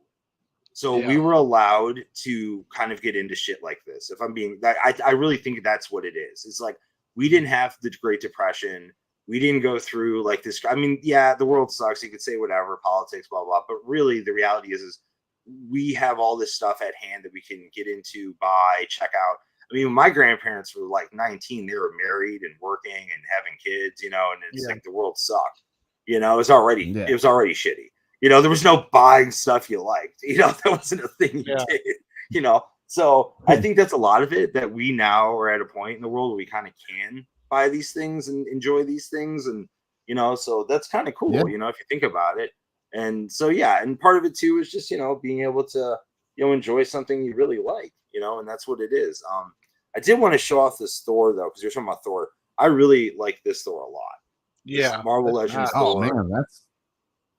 So we were allowed to kind of get into shit like this. If I'm being, I really think that's what it is. It's like, we didn't have the Great Depression. We didn't go through like this. I mean, yeah, the world sucks. You could say whatever, politics, blah, blah, but really the reality is we have all this stuff at hand that we can get into, buy, check out. I mean, when my grandparents were like 19, they were married and working and having kids, and it's like the world sucked. It was already shitty. There was no buying stuff you liked. That wasn't a thing you did. you know. So I think that's a lot of it, that we now are at a point in the world where we kind of can buy these things and enjoy these things, and you know, so that's kind of cool, Yeah. you know, if you think about it. And so yeah, and part of it too is just, you know, being able to, you know, enjoy something you really like, you know, and that's what it is. I did want to show off this Thor though, because you're talking about Thor. I really like this Thor a lot. Yeah, This Marvel Legends nice. Thor. Oh man, that's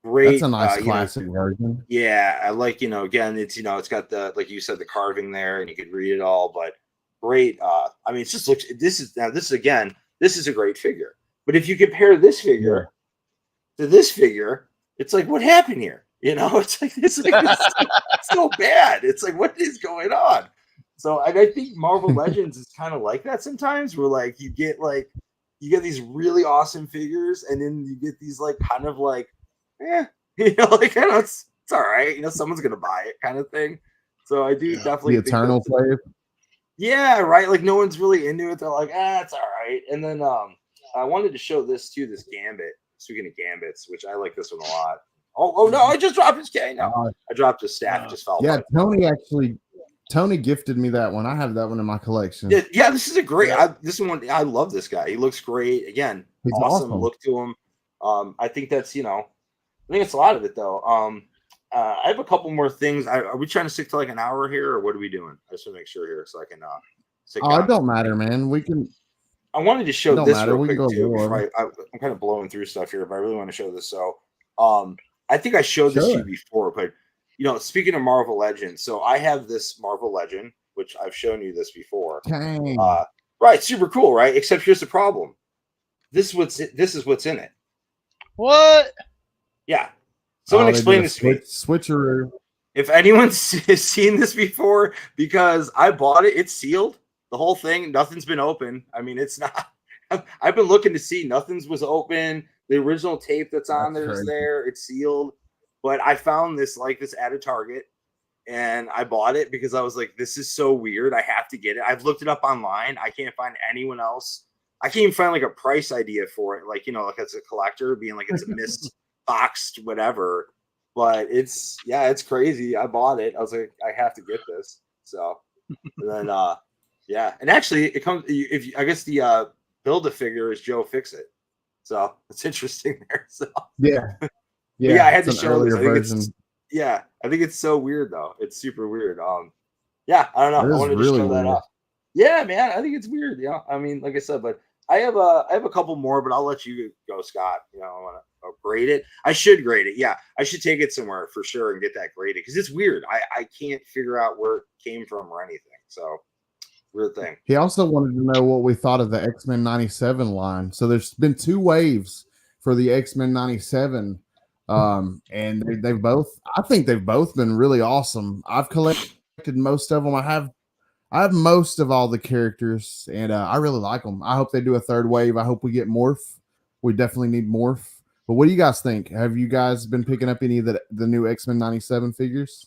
great. a nice you classic know, version. yeah, I like, you know, again, it's, you know, it's got the, like you said, the carving there, and you could read it all, but great. I mean, it just looks, this is a great figure. But if you compare this figure to this figure, it's like, what happened here? You know, it's so bad. It's like, what is going on? So I think Marvel Legends is kind of like that sometimes, where like you get these really awesome figures, and then you get these like kind of like, you know, like, I know it's all right, you know, someone's gonna buy it kind of thing. So I do definitely the Eternal Slave. Yeah, right. Like no one's really into it. They're like, it's all right. And then I wanted to show this too, this Gambit. Speaking of Gambits, which I like this one a lot. Oh no, I just dropped his K. No, I dropped his staff. It just fell. Yeah, Tony gifted me that one. I have that one in my collection. Yeah, this is a great. This one, I love this guy. He looks great. Again, He's awesome look to him. I think that's, you know, I think it's a lot of it though. I have a couple more things. Are we trying to stick to like an hour here, or what are we doing? I just want to make sure here so I can. It don't matter, man. We can. I wanted to show this real quick too. Before I'm kind of blowing through stuff here, but I really want to show this. So, I think I showed this to you before, but you know, speaking of Marvel Legends, so I have this Marvel Legend, which I've shown you this before. Right, super cool, right? Except here's the problem. This is what's in it. What? Yeah. Someone explain this to me. Switcheroo. If anyone's seen this before, because I bought it, it's sealed. The whole thing, nothing's been open. I mean, it's not. I've been looking to see. Nothing's was open. The original tape that's on there is there. It's sealed. But I found this at a Target, and I bought it because I was like, this is so weird. I have to get it. I've looked it up online. I can't find anyone else. I can't even find like a price idea for it. Like, you know, like as a collector, being like it's a misboxed whatever. But it's crazy. I bought it. I was like, I have to get this. So and then and actually it comes I guess the Build-A-Figure is Joe Fix-It. So it's interesting there. So yeah, I had to show this. I think it's so weird though. It's super weird. I don't know. I wanted to show that off. Yeah, man, I think it's weird. Yeah, I mean, like I said, but I have a couple more, but I'll let you go, Scott. You know, I want to grade it. I should grade it. Yeah, I should take it somewhere for sure and get that graded because it's weird. I can't figure out where it came from or anything. So weird thing. He also wanted to know what we thought of the X-Men 97 line. So there's been 2 waves for the X-Men 97. And I think they've both been really awesome. I've collected most of them. I have most of all the characters, and I really like them. I hope they do a 3rd wave. I hope we get Morph. We definitely need Morph. But what do you guys think? Have you guys been picking up any of the new X-Men 97 figures?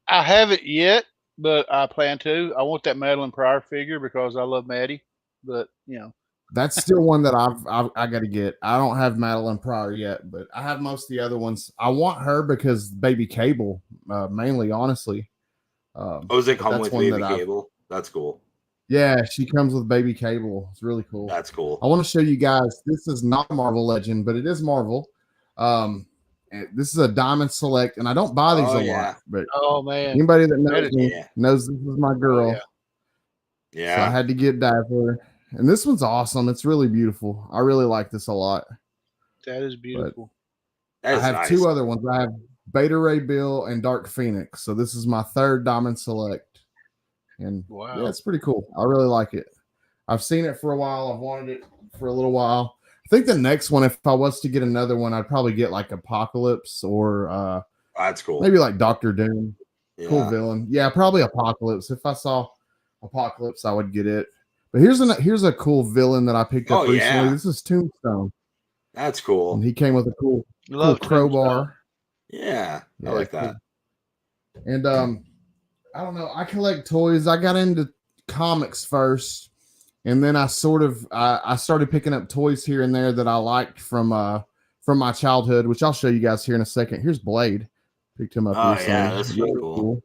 I haven't yet, but I plan to. I want that Madeline Pryor figure because I love Maddie. But you know, that's still one that I got to get. I don't have Madeline Pryor yet, but I have most of the other ones. I want her because Baby Cable, mainly, honestly. Does it come with Baby Cable? That's cool. Yeah, she comes with Baby Cable. It's really cool. That's cool. I want to show you guys. This is not Marvel Legend, but it is Marvel. And this is a Diamond Select, and I don't buy these a lot. But man, anybody that knows me knows this is my girl. Yeah. So I had to get Dazzler. And this one's awesome. It's really beautiful. I really like this a lot. That is beautiful. I have 2 other ones. I have Beta Ray Bill and Dark Phoenix. So this is my 3rd Diamond Select. And yeah, it's pretty cool. I really like it. I've seen it for a while. I've wanted it for a little while. I think the next one, if I was to get another one, I'd probably get like Apocalypse or that's cool. Maybe like Dr. Doom. Yeah. Cool villain. Yeah, probably Apocalypse. If I saw Apocalypse, I would get it. But here's a cool villain that I picked up recently. Yeah. This is Tombstone. That's cool. And he came with a cool crowbar. Yeah, I like that. Cool. And I don't know. I collect toys. I got into comics first, and then I started picking up toys here and there that I liked from my childhood, which I'll show you guys here in a second. Here's Blade. Picked him up recently. Yeah, that's really cool.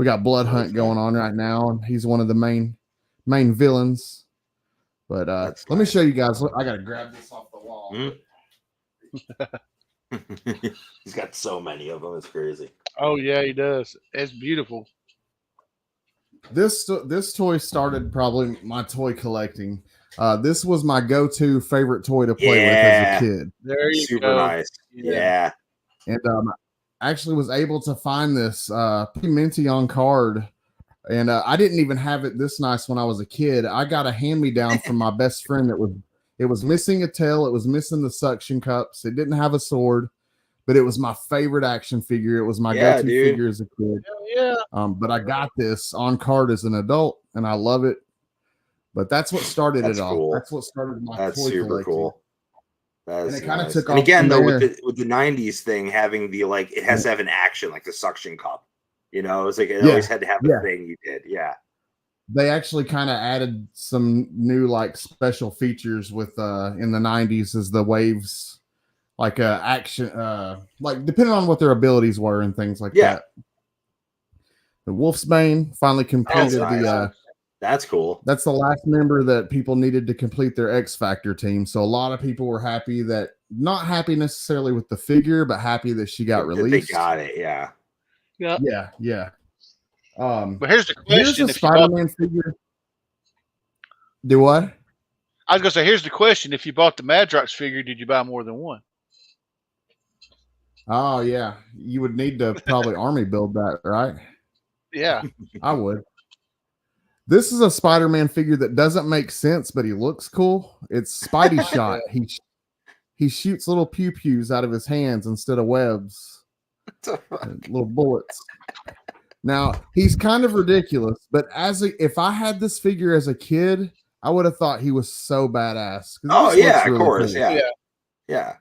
We got Blood Hunt going on right now, and he's one of the main villains. But let me show you guys. Look, I gotta grab this off the wall. He's got so many of them. It's crazy. Oh yeah, he does. It's beautiful. This toy started probably my toy collecting. This was my go-to favorite toy to play with as a kid. There you Super go. nice. Yeah. And I actually was able to find this pretty minty on card. And I didn't even have it this nice when I was a kid. I got a hand-me-down from my best friend it was missing a tail. It was missing the suction cups. It didn't have a sword, but it was my favorite action figure. It was my go-to figure as a kid. Yeah. But I got this on card as an adult, and I love it. But that's what started it all. Cool. That's what started my That's toy super collecting. Cool. That is and it kind of nice. took and off again, though, there. with the 90s thing, having the it has to have an action, like the suction cup. It's like it always had to have a thing you did. Yeah. They actually kind of added some new special features with in the 90s as the waves, action, depending on what their abilities were and things like that. The Wolfsbane finally completed That's cool. That's the last member that people needed to complete their X Factor team. So a lot of people were happy not happy necessarily with the figure, but happy that she got released. They got it. Yeah. Yeah. But here's the question: here's a Spider-Man figure. Do what? I was gonna say, here's the question: if you bought the Madrox figure, did you buy more than one? Oh yeah, you would need to probably army build that, right? Yeah, I would. This is a Spider-Man figure that doesn't make sense, but he looks cool. It's Spidey Shot. He shoots little pew-pews out of his hands instead of webs. Little bullets. Now, he's kind of ridiculous, but if I had this figure as a kid, I would have thought he was so badass. Oh, yeah, really of course. Cool. Yeah.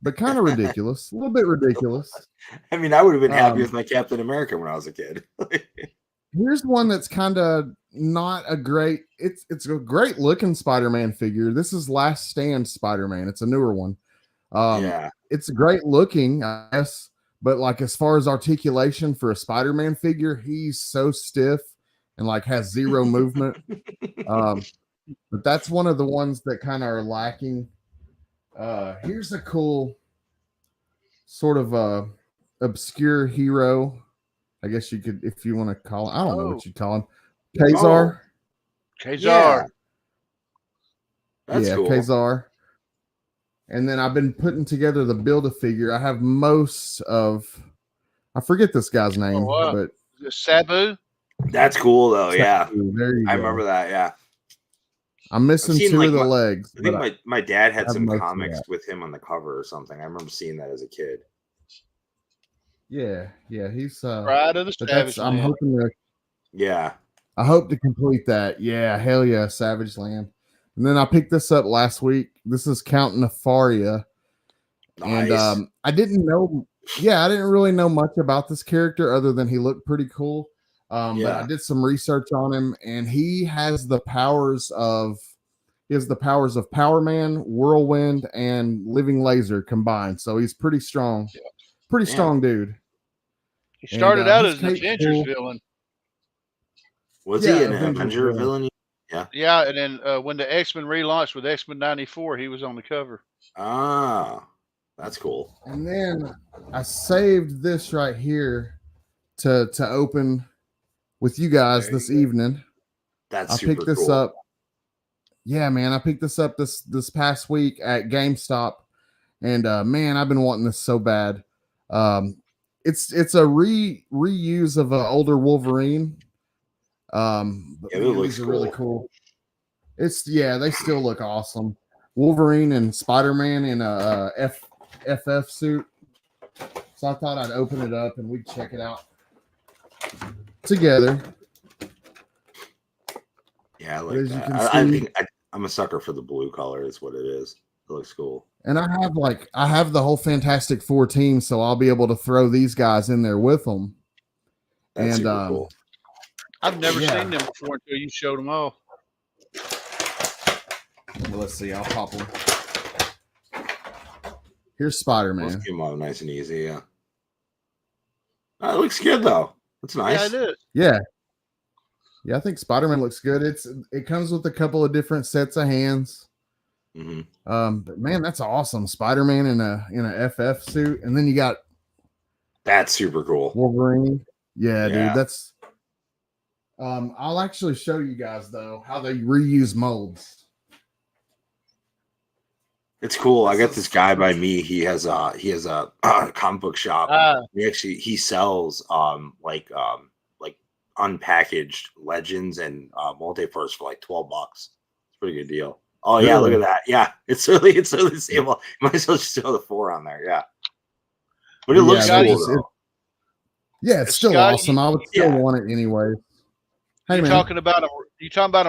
But kind of ridiculous. A little bit ridiculous. I mean, I would have been happy with my Captain America when I was a kid. Here's one that's kind of not a great. It's a great looking Spider-Man figure. This is Last Stand Spider-Man. It's a newer one. It's great looking, I guess, but as far as articulation for a Spider-Man figure, he's so stiff and has zero movement. But that's one of the ones that kind of are lacking. Here's a cool sort of obscure hero. I guess you could, if you want to call him, I don't know what you call him. Kazar. Kazar. That's cool. Kazar. And then I've been putting together the Build-A-Figure. I have I forget this guy's name, but Sabu. That's cool though. Sabu, yeah. There you go. I remember that. Yeah. I'm missing two of the legs. I think my dad had some comics with him on the cover or something. I remember seeing that as a kid. Yeah, he's Pride of the Savage Land. I'm hoping to. Yeah, I hope to complete that. Yeah, hell yeah, Savage Land. And then I picked this up last week. This is Count Nefaria, nice. And I didn't really know much about this character other than he looked pretty cool. But I did some research on him, and he has the powers of Power Man, Whirlwind, and Living Laser combined. So he's pretty strong. Yeah. Pretty strong dude. He started out as an Avengers villain. Was he an Avenger villain? Yeah. Yeah, and then when the X-Men relaunched with X-Men 94, he was on the cover. Ah, that's cool. And then I saved this right here to open with you guys this evening. I picked this up. Yeah, man, I picked this up this past week at GameStop, and man, I've been wanting this so bad. It's a reuse of an older Wolverine. But it looks cool. Really cool. They still look awesome. Wolverine and Spider-Man in a FF suit. So I thought I'd open it up and we'd check it out together. Yeah, I like that. I think I'm a sucker for the blue color. Is what it is. It looks cool. And I have the whole Fantastic Four team, so I'll be able to throw these guys in there with them. That's super cool. I've never seen them before until you showed them all. Well, let's see. I'll pop them. Here's Spider-Man. Let's get them out nice and easy. Yeah. It looks good though. That's nice. Yeah, it is. Yeah. Yeah, I think Spider-Man looks good. It comes with a couple of different sets of hands. But man, that's awesome. Spider-Man in a FF suit, and then you got that's super cool. Wolverine. Yeah, dude, that's I'll actually show you guys though how they reuse molds. It's cool. I got this guy by me. He has a comic book shop. He sells like unpackaged Legends and Multiverse for like $12. It's a pretty good deal. Oh yeah, really? Look at that. Yeah, it's really the same. Well, you might as well just throw the 4 on there. Yeah, but it looks cool though. Yeah, it's still awesome. I would still want it anyway. Hey, you talking about them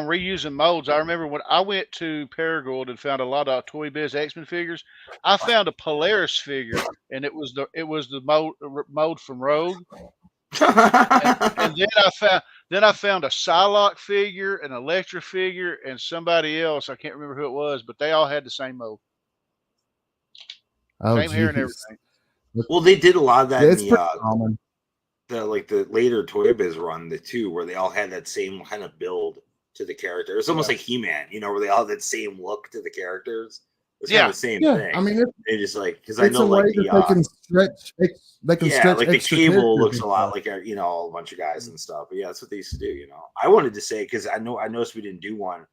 reusing molds? I remember when I went to Paragould and found a lot of Toy Biz X-Men figures. I found a Polaris figure, and it was the mold from Rogue. and then I found a Psylocke figure, an Elektra figure, and somebody else. I can't remember who it was, but they all had the same mold. Same hair and everything. Well, they did a lot of that in common. the later Toy Biz run, where they all had that same kind of build to the character. It's almost like He-Man, where they all had that same look to the characters. It's kind of the same thing. I mean, they just because I know like they can stretch. They can stretch. Like the Cable looks a lot like a bunch of guys and stuff. But yeah, that's what they used to do. I wanted to say because I noticed we didn't do one.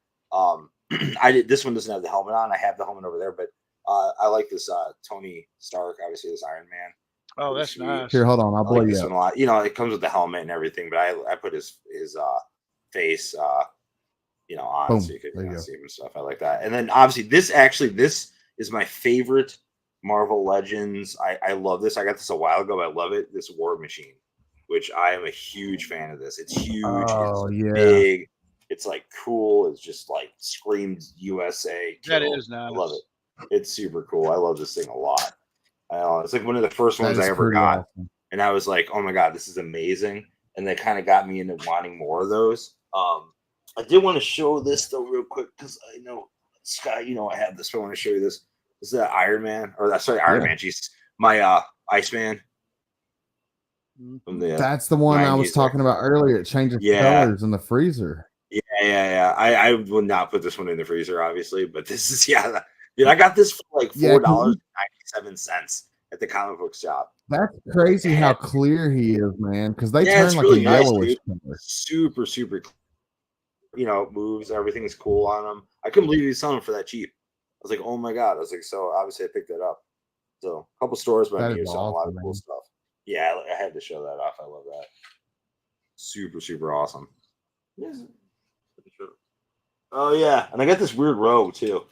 This one doesn't have the helmet on. I have the helmet over there, but I like this Tony Stark. Obviously, this Iron Man. Oh, that's nice. Here, hold on. I'll blow you up. A lot. It comes with the helmet and everything, but I put his face on boom. So you could see him and stuff. I like that. And then obviously this is my favorite Marvel Legends. I love this. I got this a while ago. I love it. This War Machine, which I am a huge fan of this. It's huge. Oh, it's big. It's like cool. It's just like screams USA. That is nice. I love it. It's super cool. I love this thing a lot. It's like one of the first ones I ever got. Awesome. And I was like, oh my God, this is amazing. And they kind of got me into wanting more of those. I did want to show this though real quick because I know Scott, I have this, but I want to show you this. This is Iron Man, or Iron Man. Jeez, my Iceman. That's the one I was talking about earlier. It changes colors in the freezer. Yeah. I will not put this one in the freezer, obviously, but this is Dude, I got this for like $4.97 at the comic book shop. That's crazy how clear he is, man. Because they turn like really a yellowish color. Super, super. Moves. Everything's cool on them. I couldn't believe he was selling them for that cheap. I was like, oh my God. I was like, so obviously I picked that up. So a couple stores by me are selling a lot of cool stuff. Yeah, I had to show that off. I love that. Super, super awesome. Oh yeah, and I got this weird Rogue too.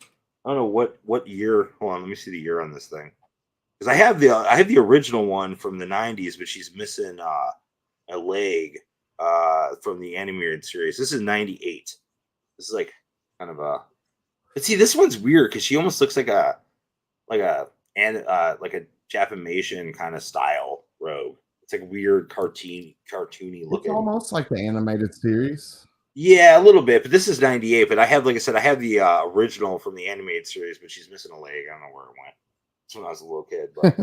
I don't know what year. Hold on, let me see the year on this thing. Because I have the original one from the 90s, but she's missing a leg from the animated series. This is 98. This is like kind of a. But see, this one's weird because she almost looks like a Japanimation kind of style Rogue. It's like weird cartoony looking. It's almost like the animated series. Yeah, a little bit, but this is 98. But I have, like I said, I have the original from the animated series, but she's missing a leg. I don't know where it went. That's when I was a little kid, but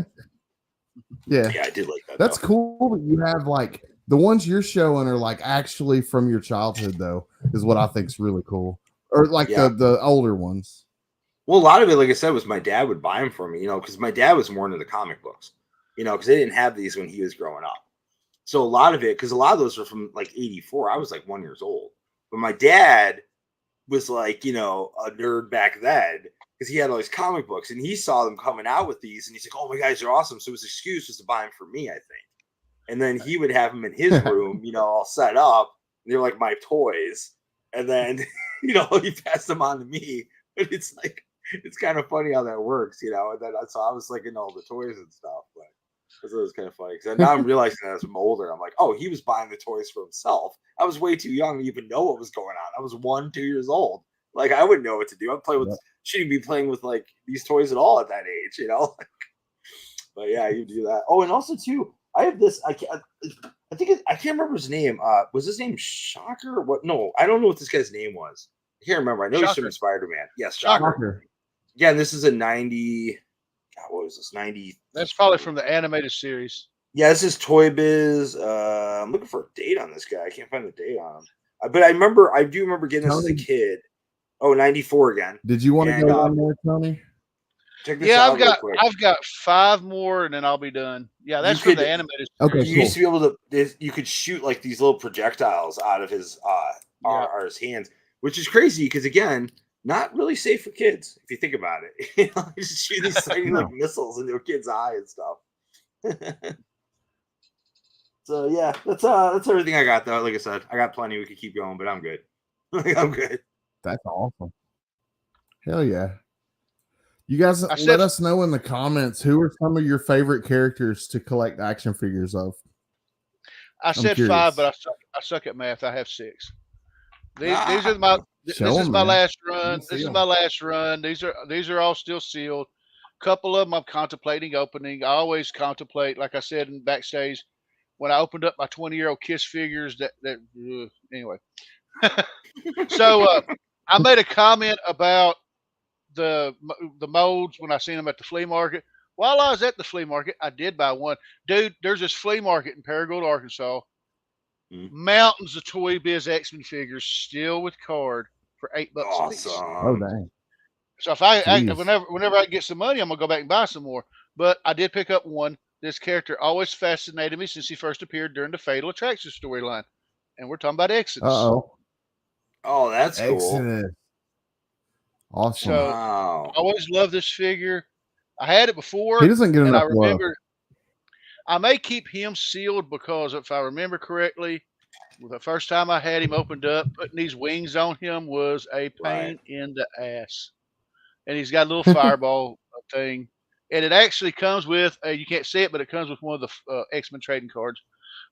yeah, I did like that. That's cool. But you have like the ones you're showing are like actually from your childhood, though, is what I think is really cool. Or like the older ones. Well, a lot of it, like I said, was my dad would buy them for me, because my dad was more into the comic books, because they didn't have these when he was growing up. So a lot of it, because a lot of those were from like 84. I was like 1 year old. But my dad was like, a nerd back then because he had all these comic books and he saw them coming out with these and he's like, oh my guys are awesome. So his excuse was to buy them for me, I think. And then he would have them in his room, all set up. They're like my toys. And then, he passed them on to me. But it's like, it's kind of funny how that works, and then so I was like in all the toys and stuff. But it was kind of funny because now I'm realizing that as I'm older, I'm like, oh, he was buying the toys for himself. I was way too young to even know what was going on. I was 1-2 years old. Like I wouldn't know what to do. I'd play with, shouldn't be playing with like these toys at all at that age, But yeah, you do that. Oh, and also too, I have this. I can't remember his name. Was his name Shocker? Or what? No, I don't know what this guy's name was. I can't remember. I know he's from Spider-Man. Yes, Shocker. Yeah, and this is a 90. God, what was this? 90. That's probably from the animated series. Yeah, this is Toy Biz. I'm looking for a date on this guy. I can't find the date on him. But I do remember getting this as a kid. Oh, 94 again. Did you want to go one more, Tony? Check this out real quick. I've got 5 more, and then I'll be done. Yeah, that's for the animated. Okay, you used to be able to. You could shoot like these little projectiles out of his or his hands, which is crazy because again, not really safe for kids if you think about it. You know, just shoot these tiny like missiles into a kid's eye and stuff. So yeah, that's everything I got though. Like I said, I got plenty. We could keep going, but I'm good. I'm good. That's awesome. Hell yeah. You guys let us know in the comments who are some of your favorite characters to collect action figures of. I said 5, but I suck at math. I have 6. These are my this is my last run. This is my last run. These are all still sealed. A couple of them I'm contemplating opening. I always contemplate, like I said in backstage, when I opened up my 20-year-old Kiss figures. Anyway. So I made a comment about the molds when I seen them at the flea market. While I was at the flea market, I did buy one. Dude, there's this flea market in Paragould, Arkansas. Mountains of Toy Biz X-Men figures still with card for $8 a piece. Oh dang! So if whenever I get some money, I'm gonna go back and buy some more. But I did pick up one. This character always fascinated me since he first appeared during the Fatal Attraction storyline, and we're talking about Exodus. Oh, that's cool. Exodus. Awesome. So I always loved this figure. I had it before. He doesn't get enough love. I may keep him sealed because if I remember correctly, the first time I had him opened up, putting these wings on him was a pain in the ass. And he's got a little fireball thing. And it actually comes with, you can't see it, but it comes with one of the X-Men trading cards.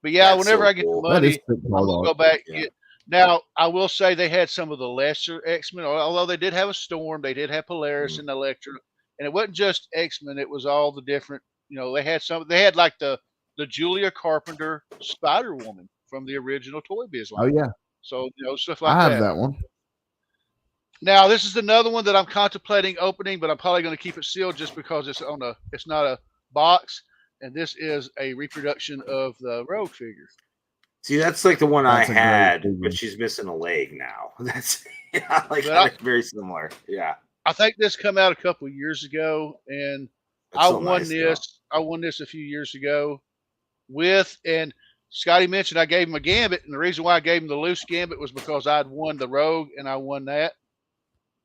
But yeah, whenever I get the money, I'm going to go back and get. Now, I will say they had some of the lesser X-Men, although they did have a Storm, they did have Polaris and Elektra. And it wasn't just X-Men, it was all the different, they had like the Julia Carpenter Spider-Woman from the original Toy Biz line. Oh, yeah. So, stuff like that. I have that one. Now, this is another one that I'm contemplating opening, but I'm probably going to keep it sealed just because it's not a box, and this is a reproduction of the Rogue figure. See, that's like the one I had, but she's missing a leg now. That's very similar. Yeah. I think this come out a couple of years ago, and I won this a few years ago and Scotty mentioned I gave him a Gambit, and the reason why I gave him the loose Gambit was because I'd won the Rogue, and I won that.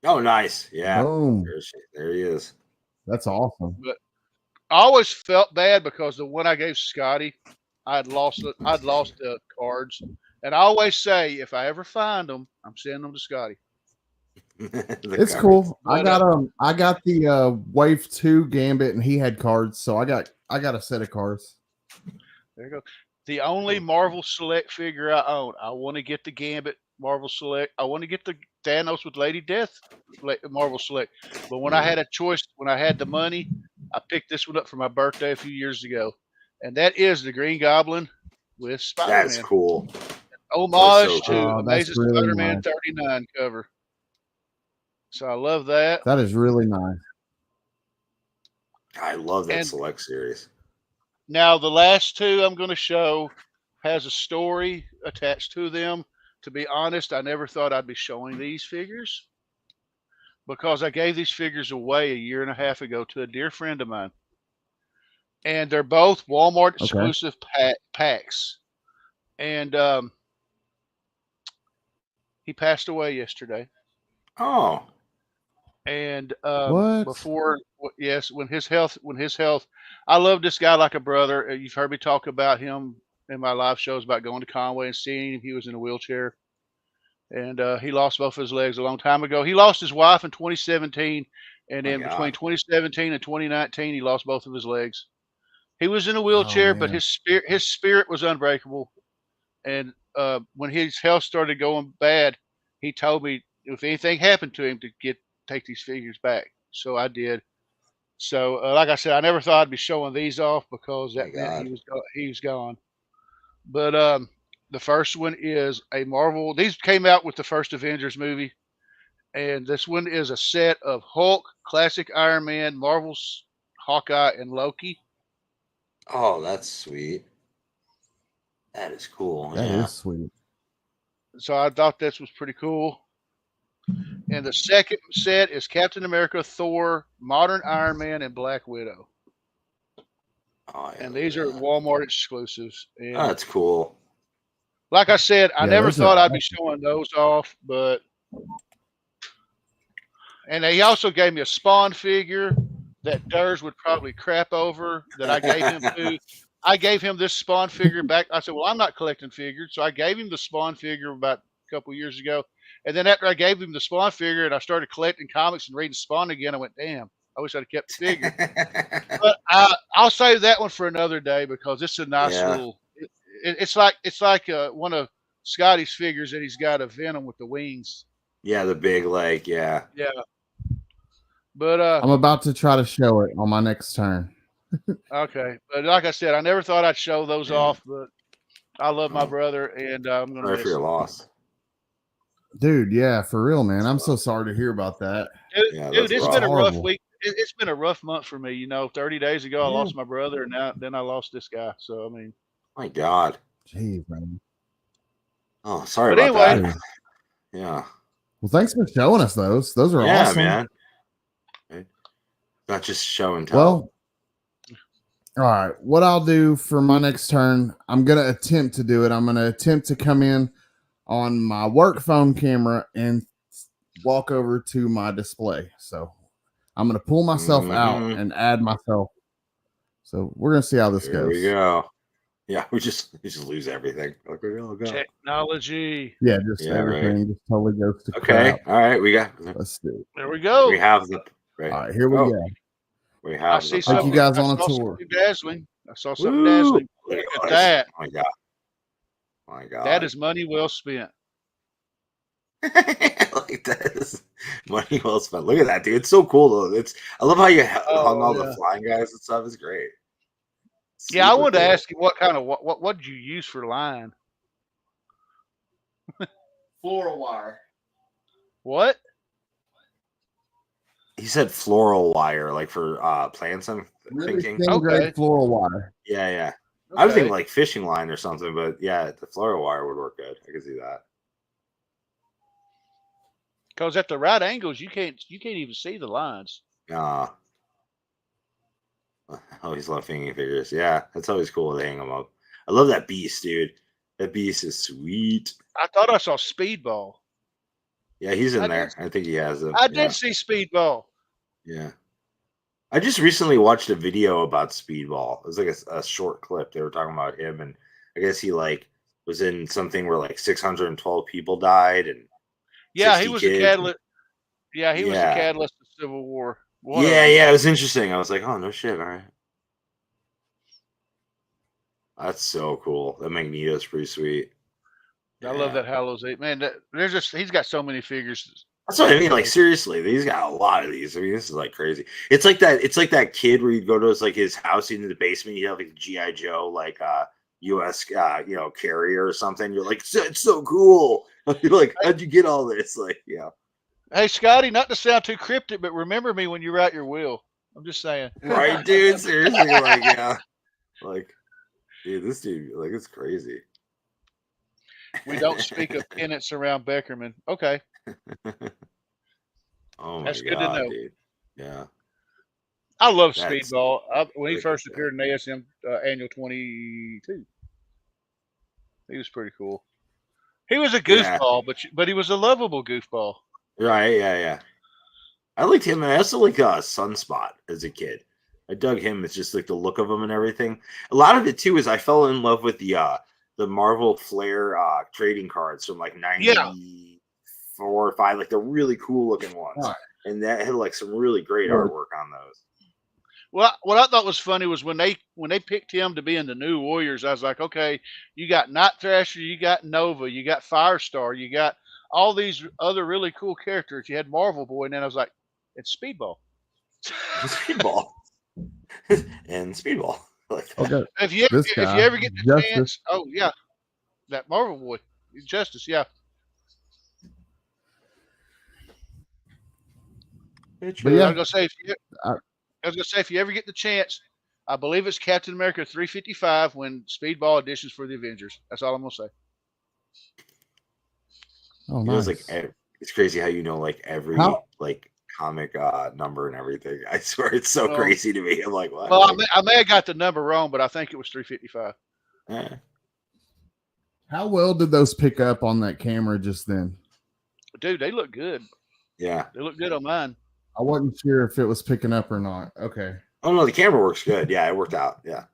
Oh, nice. Yeah. Boom. There he is. That's awesome. But I always felt bad because the one I gave Scotty, I'd lost the cards. And I always say, if I ever find them, I'm sending them to Scotty. It's cool. I got the Wave 2 Gambit, and he had cards, so I got a set of cards. There you go. The only Marvel Select figure I own. I want to get the Gambit Marvel Select. I want to get the Thanos with Lady Death Marvel Select. But when I had a choice, when I had the money, I picked this one up for my birthday a few years ago. And that is the Green Goblin with Spider-Man. That's cool. Homage to Amazing Spider-Man 39 cover. So I love that. That is really nice. I love that Select series. Now, the last two I'm going to show has a story attached to them. To be honest, I never thought I'd be showing these figures because I gave these figures away a year and a half ago to a dear friend of mine. And they're both Walmart exclusive packs. And he passed away yesterday. Oh. And when his health, I love this guy like a brother. You've heard me talk about him in my live shows about going to Conway and seeing him. He was in a wheelchair, and he lost both of his legs a long time ago. He lost his wife in 2017, and then between 2017 and 2019, he lost both of his legs. He was in a wheelchair, but his spirit was unbreakable. And when his health started going bad, he told me if anything happened to him to take these figures back. So I did. So like I said, I never thought I'd be showing these off because that meant he was gone. But the first one is a Marvel. These came out with the first Avengers movie. And this one is a set of Hulk, Classic Iron Man, Marvel's Hawkeye, and Loki. Oh, that's sweet. That is cool. That is sweet. So I thought this was pretty cool. And the second set is Captain America, Thor, Modern Iron Man, and Black Widow. Oh, yeah, And these are Walmart exclusives. And that's cool. like I said, I never thought I'd be awesome. showing those off, but and he also gave me a Spawn figure that Durs would probably crap over that I gave him to. I gave him this Spawn figure back. I said, well, I'm not collecting figures. So I gave him the Spawn figure about a couple years ago. And then after I gave him the Spawn figure and I started collecting comics and reading Spawn again, I went, damn, I wish I'd kept the figure. But I'll save that one for another day because it's a nice little. It's like one of Scotty's figures that he's got a Venom with the wings. Yeah, the big leg. Yeah. Yeah. But I'm about to try to show it on my next turn. Okay, but like I said, I never thought I'd show those off, but I love my brother, and I'm gonna Sorry miss for your him. loss, dude. Yeah, for real, man. I'm so sorry to hear about that. Dude, it's been a rough week. It's been a rough month for me. 30 days ago I lost my brother, and then I lost this guy. So I mean, my God, jeez, man. Oh, sorry about that. Yeah. Well, thanks for showing us those. Those are awesome, man. Not just show and tell. Well, all right. What I'll do for my next turn, I'm going to attempt to do it. I'm going to attempt to come in on my work phone camera and walk over to my display. So I'm going to pull myself out and add myself. So we're going to see how this goes. Here we go. Yeah, we just lose everything. Like we're gonna go. Technology. Yeah, just everything just totally goes to crap. All right, we got. Let's do it. There we go. We have the. Right. All right, here we go. We have. Take you guys on a tour. Dazzling. I saw something dazzling. Look at that. Oh my God. Oh my God. That is money well spent. Like that is money well spent. Look at that, dude. It's so cool though. I love how you hung all the flying guys and stuff. It's great. Yeah, I wanted to ask you what kind of what did you use for line? Floral wire. What? He said floral wire, like for plants. I'm thinking. Okay. Floral wire. Yeah, yeah. Okay. I was thinking like fishing line or something, but yeah, the floral wire would work good. I could see that. Because at the right angles, you can't even see the lines. Always love hanging figures. Yeah, that's always cool to hang them up. I love that beast, dude. That beast is sweet. I thought I saw Speedball. Yeah, he's in there. I think he has them. I did see Speedball. Yeah. I just recently watched a video about Speedball. It was like a short clip. They were talking about him, and I guess he like was in something where like 612 people died, and yeah, he was a catalyst. Yeah, he was a catalyst of Civil War. Yeah, it was interesting. I was like, oh no shit, all right. That's so cool. That Magneto's pretty sweet. I love that Hallows 8. Man, he's got so many figures. That's what I mean. Like seriously, he's got a lot of these. I mean, this is like crazy. It's like that kid where you go to his house in the basement, you have like a G.I. Joe, like US carrier or something. You're like, it's so cool. You're like, how'd you get all this? Like, yeah. Hey, Scotty, not to sound too cryptic, but remember me when you write your will. I'm just saying. Right, dude? Seriously, like, yeah. Like, dude, this dude, like, it's crazy. We don't speak of penance around Beckerman. Okay. Oh, that's good to know. Dude. Yeah. I love Speedball. When he first appeared in ASM Annual 22, he was pretty cool. He was a goofball, but he was a lovable goofball. Right, yeah. I liked him, and I also like Sunspot as a kid. I dug him. It's just like the look of him and everything. A lot of it too is I fell in love with the Marvel Flair trading cards from like 94 or 5, like the really cool looking ones. Right. And that had like some really great artwork on those. Well, what I thought was funny was when they picked him to be in the New Warriors, I was like, okay, you got Night Thrasher, you got Nova, you got Firestar, you got all these other really cool characters. You had Marvel Boy, and then I was like, it's Speedball. Speedball. And Speedball. Like okay. If you ever get the chance, oh yeah, that Marvel Boy, Justice, yeah. But yeah, I was gonna say if you ever get the chance, I believe it's Captain America 355 when Speedball editions for the Avengers. That's all I'm gonna say. Oh, It was nice. like it's crazy how you know like every like comic number and everything. I swear it's so crazy to me. I'm like, what? Well, I may have got the number wrong, but I think it was 355. How well did those pick up on that camera just then? Dude, they look good. Yeah, they look good on mine. I wasn't sure if it was picking up or not. Okay. Oh no, the camera works good. Yeah, it worked out. Yeah.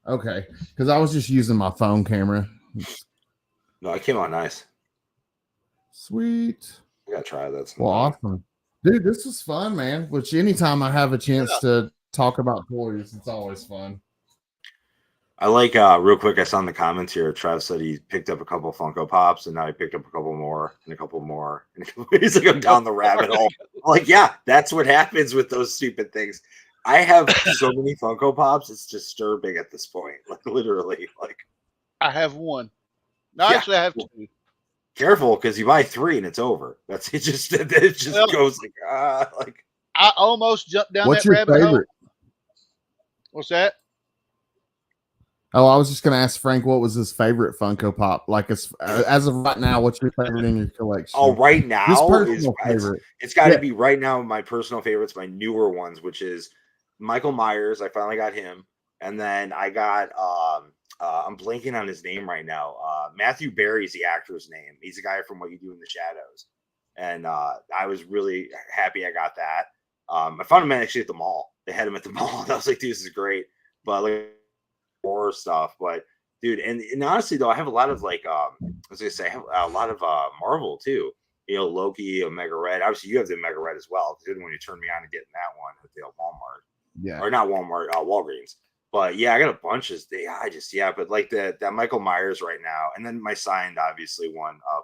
Okay, because I was just using my phone camera. No, it came out nice. Sweet. I gotta try that. Well, awesome, dude. This was fun, man. Which anytime I have a chance to talk about toys, it's always fun. I like real quick. I saw in the comments here. Trav said he picked up a couple Funko Pops, and now he picked up a couple more, and a couple more. And he's like, I'm down the rabbit hole. I'm like, yeah, that's what happens with those stupid things. I have so many Funko Pops. It's disturbing at this point. Like literally, like I have one. No, actually, I have two. Careful, because you buy three and it's over. It just goes like I almost jumped down What's that your rabbit favorite? hole. What's that? Oh, I was just gonna ask Frank what was his favorite Funko Pop. Like as of right now, what's your favorite in your collection? Oh, right now favorite. It's got to be right now. My personal favorites, my newer ones, which is Michael Myers. I finally got him, and then I got I'm blanking on his name right now. Matthew Berry's the actor's name. He's the guy from What You Do in the Shadows, and I was really happy I got that. I found him actually at the mall. They had him at the mall. I was like, dude, this is great. But like horror stuff, but dude, and honestly though, I have a lot of like I was gonna say I have a lot of Marvel too. You know, Loki, Omega Red. Obviously, you have the Omega Red as well. You're the one who turned me on to getting that one at the Walmart. Yeah, or not Walmart, Walgreens. But yeah, I got a bunch of but like that Michael Myers right now, and then my signed obviously one of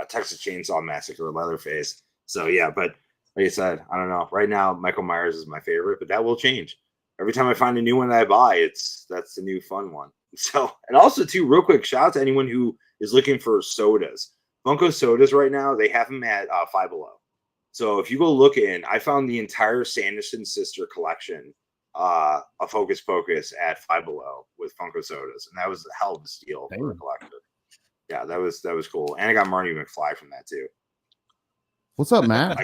Texas Chainsaw Massacre, Leatherface. So yeah, but like I said, I don't know. Right now, Michael Myers is my favorite, but that will change. Every time I find a new one that I buy, that's the new fun one. So, and also too, real quick, shout out to anyone who is looking for sodas. Funko sodas right now, they have them at Five Below. So if you go look in, I found the entire Sanderson sister collection, a Focus Pocus at Five Below with Funko sodas, and that was a hell of a steal for a collector. Yeah, that was cool, and I got Marty McFly from that too. What's up, Matt?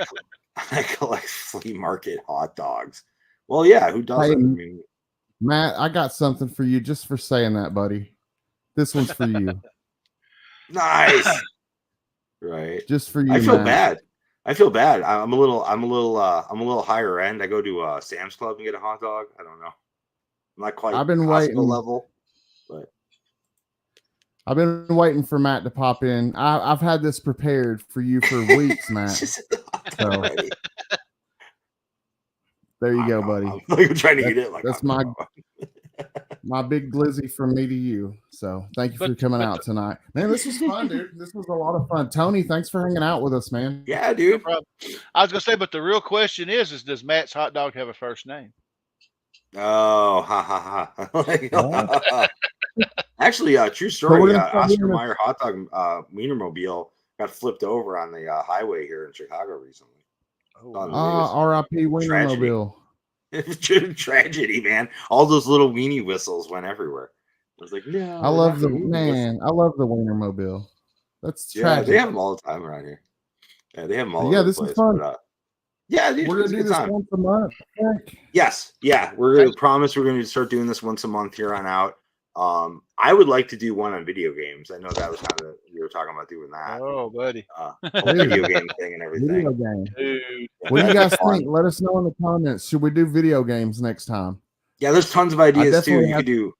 I collect flea market hot dogs. Well, yeah, who doesn't? Hey, I mean, Matt, I got something for you just for saying that, buddy. This one's for you. Nice. Right. Just for you. I feel bad. I'm a little higher end. I go to Sam's Club and get a hot dog. I don't know. I'm not quite. I've been waiting level, but I've been waiting for Matt to pop in. I've had this prepared for you for weeks, Matt. So, there you go, buddy. I'm trying to eat it. Like that's my big glizzy from me to you. So thank you for coming out tonight, man. This was fun, dude. This was a lot of fun. Tony, thanks for hanging out with us, man. Yeah, dude. No, I was gonna say, but the real question is does Matt's hot dog have a first name? Oh, ha ha ha! Actually, true story. Oscar Mayer hot dog Wienermobile got flipped over on the highway here in Chicago recently. R.I.P. Wienermobile. Tragedy, man. All those little weenie whistles went everywhere. I was like, no. I love the Wienermobile. That's tragic. They have them all the time around here. Yeah, they have them all. Yeah, this is fun. But, yeah, dude, we're gonna do this once a month. Yes, yeah, we're gonna promise we're gonna start doing this once a month here on out. I would like to do one on video games. I know that was kind of you were talking about doing that. Oh, buddy, video game thing and everything. Video game. What do you guys think? Let us know in the comments. Should we do video games next time? Yeah, there's tons of ideas too. You could do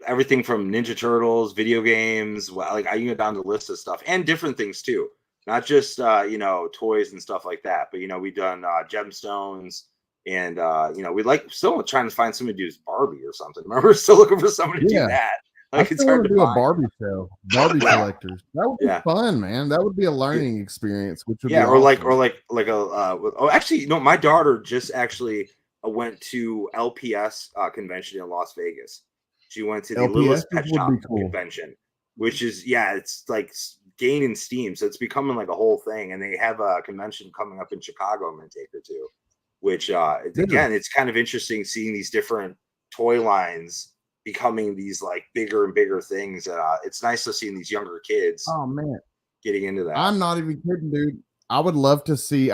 everything from Ninja Turtles, video games. Like I can go down the list of stuff and different things too. Not just toys and stuff like that, but we've done gemstones. And we still trying to find somebody to do Barbie or something. Remember, we're still looking for somebody to do that. Like it's hard to do find. A Barbie show, Barbie collectors. That would be fun, man. That would be a learning experience. Which would be awesome. Actually, my daughter just actually went to LPS convention in Las Vegas. She went to the Littlest Pet Shop convention, which is it's like gaining steam. So it's becoming like a whole thing. And they have a convention coming up in Chicago. I'm going to take her to. which again, it's kind of interesting seeing these different toy lines becoming these like bigger and bigger things. It's nice to see these younger kids. Oh man, getting into that. I'm not even kidding, dude. I would love to do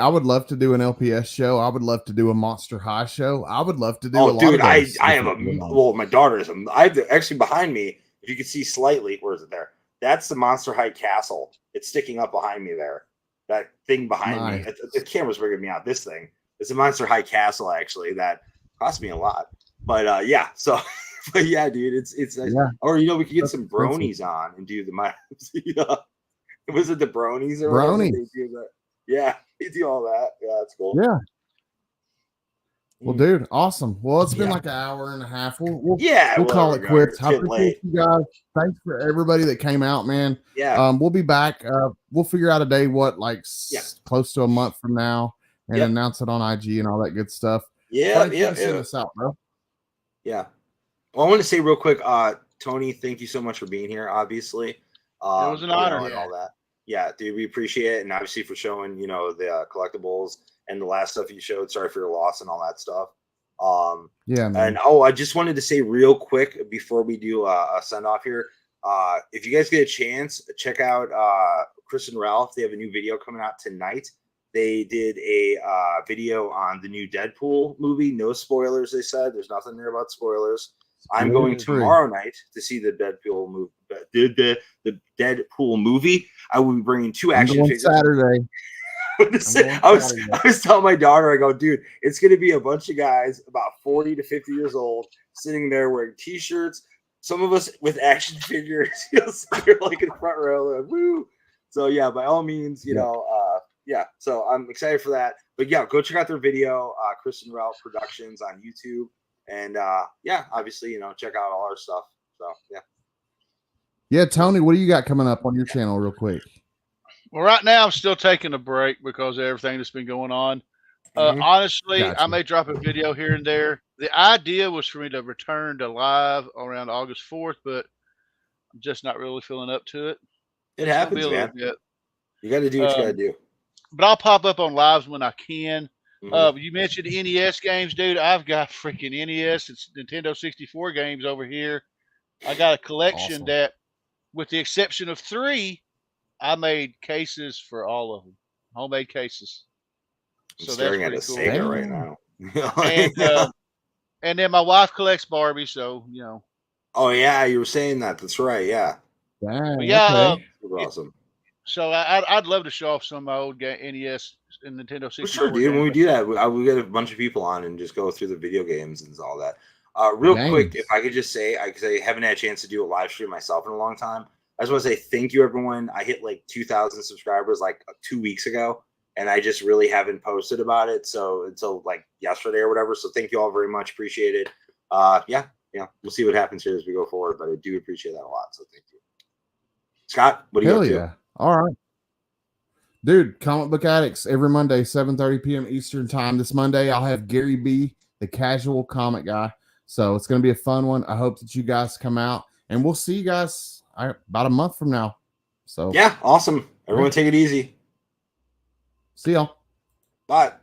an LPS show. I would love to do a Monster High show. I would love to do a lot of those. I have my daughter is I have actually behind me, if you can see slightly, where is it there? That's the Monster High castle. It's sticking up behind me there. That thing behind me. The camera's bringing me out. This thing. It's a Monster High castle, actually, that cost me a lot. But yeah, so but yeah, dude, it's nice. Yeah. Or we could get some bronies on and do the was it the bronies or bronies? Yeah, they do all that. Yeah, that's cool. Yeah. Well, dude, awesome. Well, it's been like an hour and a half. We'll call it quits. I appreciate you guys. Thanks for everybody that came out, man. Yeah. We'll be back. We'll figure out a day, close to a month from now, and announce it on IG and all that good stuff. Yeah, Send us out, bro. Yeah. Well, I want to say real quick, Tony, thank you so much for being here. Obviously, it was an honor and all that. Yeah, dude, we appreciate it, and obviously for showing the collectibles and the last stuff you showed. Sorry for your loss and all that stuff. Man. And I just wanted to say real quick before we do a send off here, if you guys get a chance, check out Chris and Ralph. They have a new video coming out tonight. They did a video on the new Deadpool movie. No spoilers, they said. There's nothing there about spoilers. I'm going tomorrow night to see the Deadpool movie. The Deadpool movie. I will be bringing 2 action figures. Saturday. I was telling my daughter, I go, dude, it's going to be a bunch of guys about 40 to 50 years old sitting there wearing T-shirts. Some of us with action figures. You'll see like in the front row. Like, woo! So yeah, by all means, So I'm excited for that. But yeah, go check out their video, Chris and Ralph Productions on YouTube. And obviously, check out all our stuff. So yeah. Yeah, Tony, what do you got coming up on your channel real quick? Well, right now I'm still taking a break because of everything that's been going on. Honestly, I may drop a video here and there. The idea was for me to return to live around August 4th, but I'm just not really feeling up to it. It happens, man. You got to do what you got to do. But I'll pop up on lives when I can. You mentioned NES games, dude. I've got freaking NES. It's Nintendo 64 games over here. I got a collection that, with the exception of 3, I made cases for all of them, homemade cases. So staring at a Sega right now. And then my wife collects Barbie, so Oh yeah, you were saying that. That's right. Yeah. Super awesome. So I'd love to show off some of my old NES and Nintendo 64. For sure, dude. When we do that, we get a bunch of people on and just go through the video games and all that. Real quick, if I could just say, because I haven't had a chance to do a live stream myself in a long time. I just want to say thank you, everyone. I hit like 2,000 subscribers like 2 weeks ago, and I just really haven't posted about it. So until like yesterday or whatever. So thank you all very much. Appreciate it. We'll see what happens here as we go forward, but I do appreciate that a lot. So thank you. Scott, what do you up to? All right. Dude, Comic Book Addicts every Monday, 7:30 p.m. Eastern time. This Monday, I'll have Gary B, the casual comic guy. So it's going to be a fun one. I hope that you guys come out, and we'll see you guys about a month from now. So yeah, awesome. Everyone take it easy. See y'all. Bye.